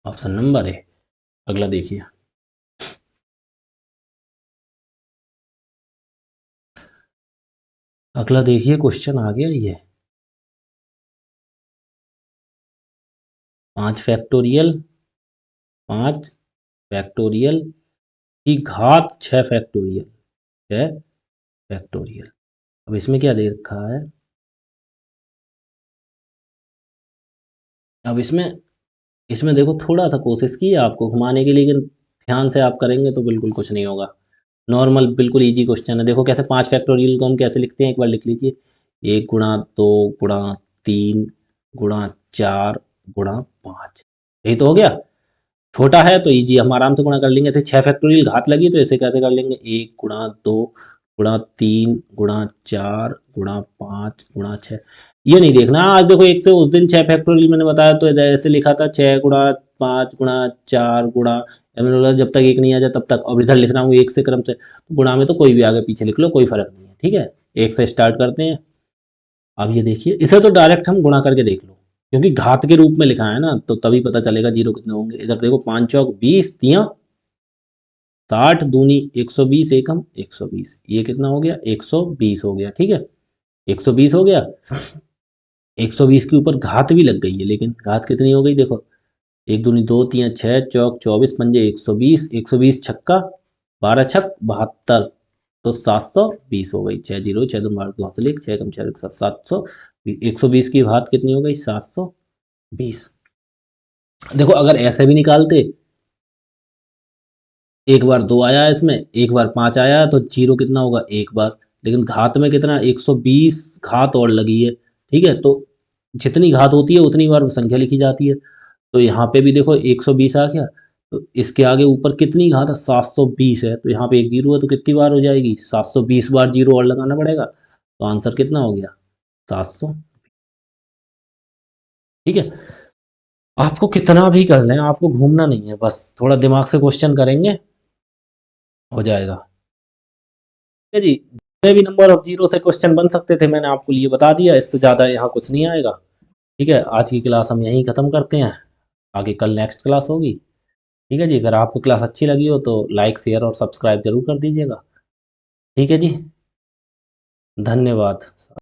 ऑप्शन नंबर ए। अगला देखिए, अगला देखिए क्वेश्चन आ गया ये 5 फैक्टोरियल, 5 फैक्टोरियल की घात 6 फैक्टोरियल, 6 फैक्टोरियल। अब इसमें क्या दे रखा है, अब इसमें इसमें देखो थोड़ा सा कोशिश की है आपको घुमाने की, लेकिन ध्यान से आप करेंगे तो बिल्कुल कुछ नहीं होगा, नॉर्मल बिल्कुल इजी क्वेश्चन है। देखो कैसे 5 फैक्टोरियल को हम कैसे लिखते हैं, एक बार लिख लीजिए, 1 गुणा 2 गुणा 3 गुणा 4 गुणा 5, यही तो हो गया। छोटा है तो इजी हम आराम से गुणा कर लेंगे, ऐसे 6 फैक्टोरियल घात लगी तो ऐसे कैसे कर लेंगे, 1 गुणा 2 गुणा 3 गुणा 4 गुणा 5 गुणा 6, ये नहीं देखना। आज देखो एक से उस दिन 6 फैक्टोरियल मैंने बताया तो ऐसे लिखा था 6 गुणा 5 गुणा 4 गुणा, मैंने बोला जब तक एक नहीं आ जाए तब तक, और इधर लिख रहा हूँ एक से क्रम से, तो गुणा में तो कोई भी आगे पीछे लिख लो कोई फर्क नहीं है, ठीक है। एक से स्टार्ट करते हैं। अब ये देखिए इसे तो डायरेक्ट हम गुणा करके देख लो, क्योंकि घात के रूप में लिखा है ना, तो तभी पता चलेगा जीरो कितने होंगे। इधर देखो 5 चौक 20 तियां 60 दूनी 120 एकम 120, ये कितना हो गया 120 हो गया, ठीक है, 120 हो गया। 120 के ऊपर घात भी लग गई है, लेकिन घात कितनी हो गई देखो, एक दूनी 2 तियां 6 चौक 24 पंजे 120, 120 छक्का 12 छक 72, तो 720 हो गई, 6 जीरो 6 दूनी 12 दो हाथ से लिख 6 कम 6 700, 120 की घात कितनी हो गई 720। देखो अगर ऐसे भी निकालते, एक बार 2 आया है इसमें, एक बार 5 आया है, तो जीरो कितना होगा एक बार, लेकिन घात में कितना 120 घात और लगी है, ठीक है, तो जितनी घात होती है उतनी बार संख्या लिखी जाती है, तो यहाँ पे भी देखो 120 आ गया, तो इसके आगे ऊपर कितनी घात है, 720 है, तो यहाँ पे एक जीरो है तो कितनी बार हो जाएगी, 720 बार जीरो और लगाना पड़ेगा, तो आंसर कितना हो गया, 700। ठीक है, आपको कितना भी कर लें, आपको घूमना नहीं है, बस थोड़ा दिमाग से क्वेश्चन करेंगे, हो जाएगा। ठीक है जी, जितने भी नंबर ऑफ जीरो से क्वेश्चन बन सकते थे मैंने आपको लिए बता दिया, इससे ज़्यादा यहाँ कुछ नहीं आएगा। ठीक है, आज की क्लास हम यहीं ख़त्म करते हैं, आगे कल नेक्स्ट क्लास होगी। ठीक है जी, अगर आपको क्लास अच्छी लगी हो तो लाइक शेयर और सब्सक्राइब जरूर कर दीजिएगा। ठीक है जी, धन्यवाद।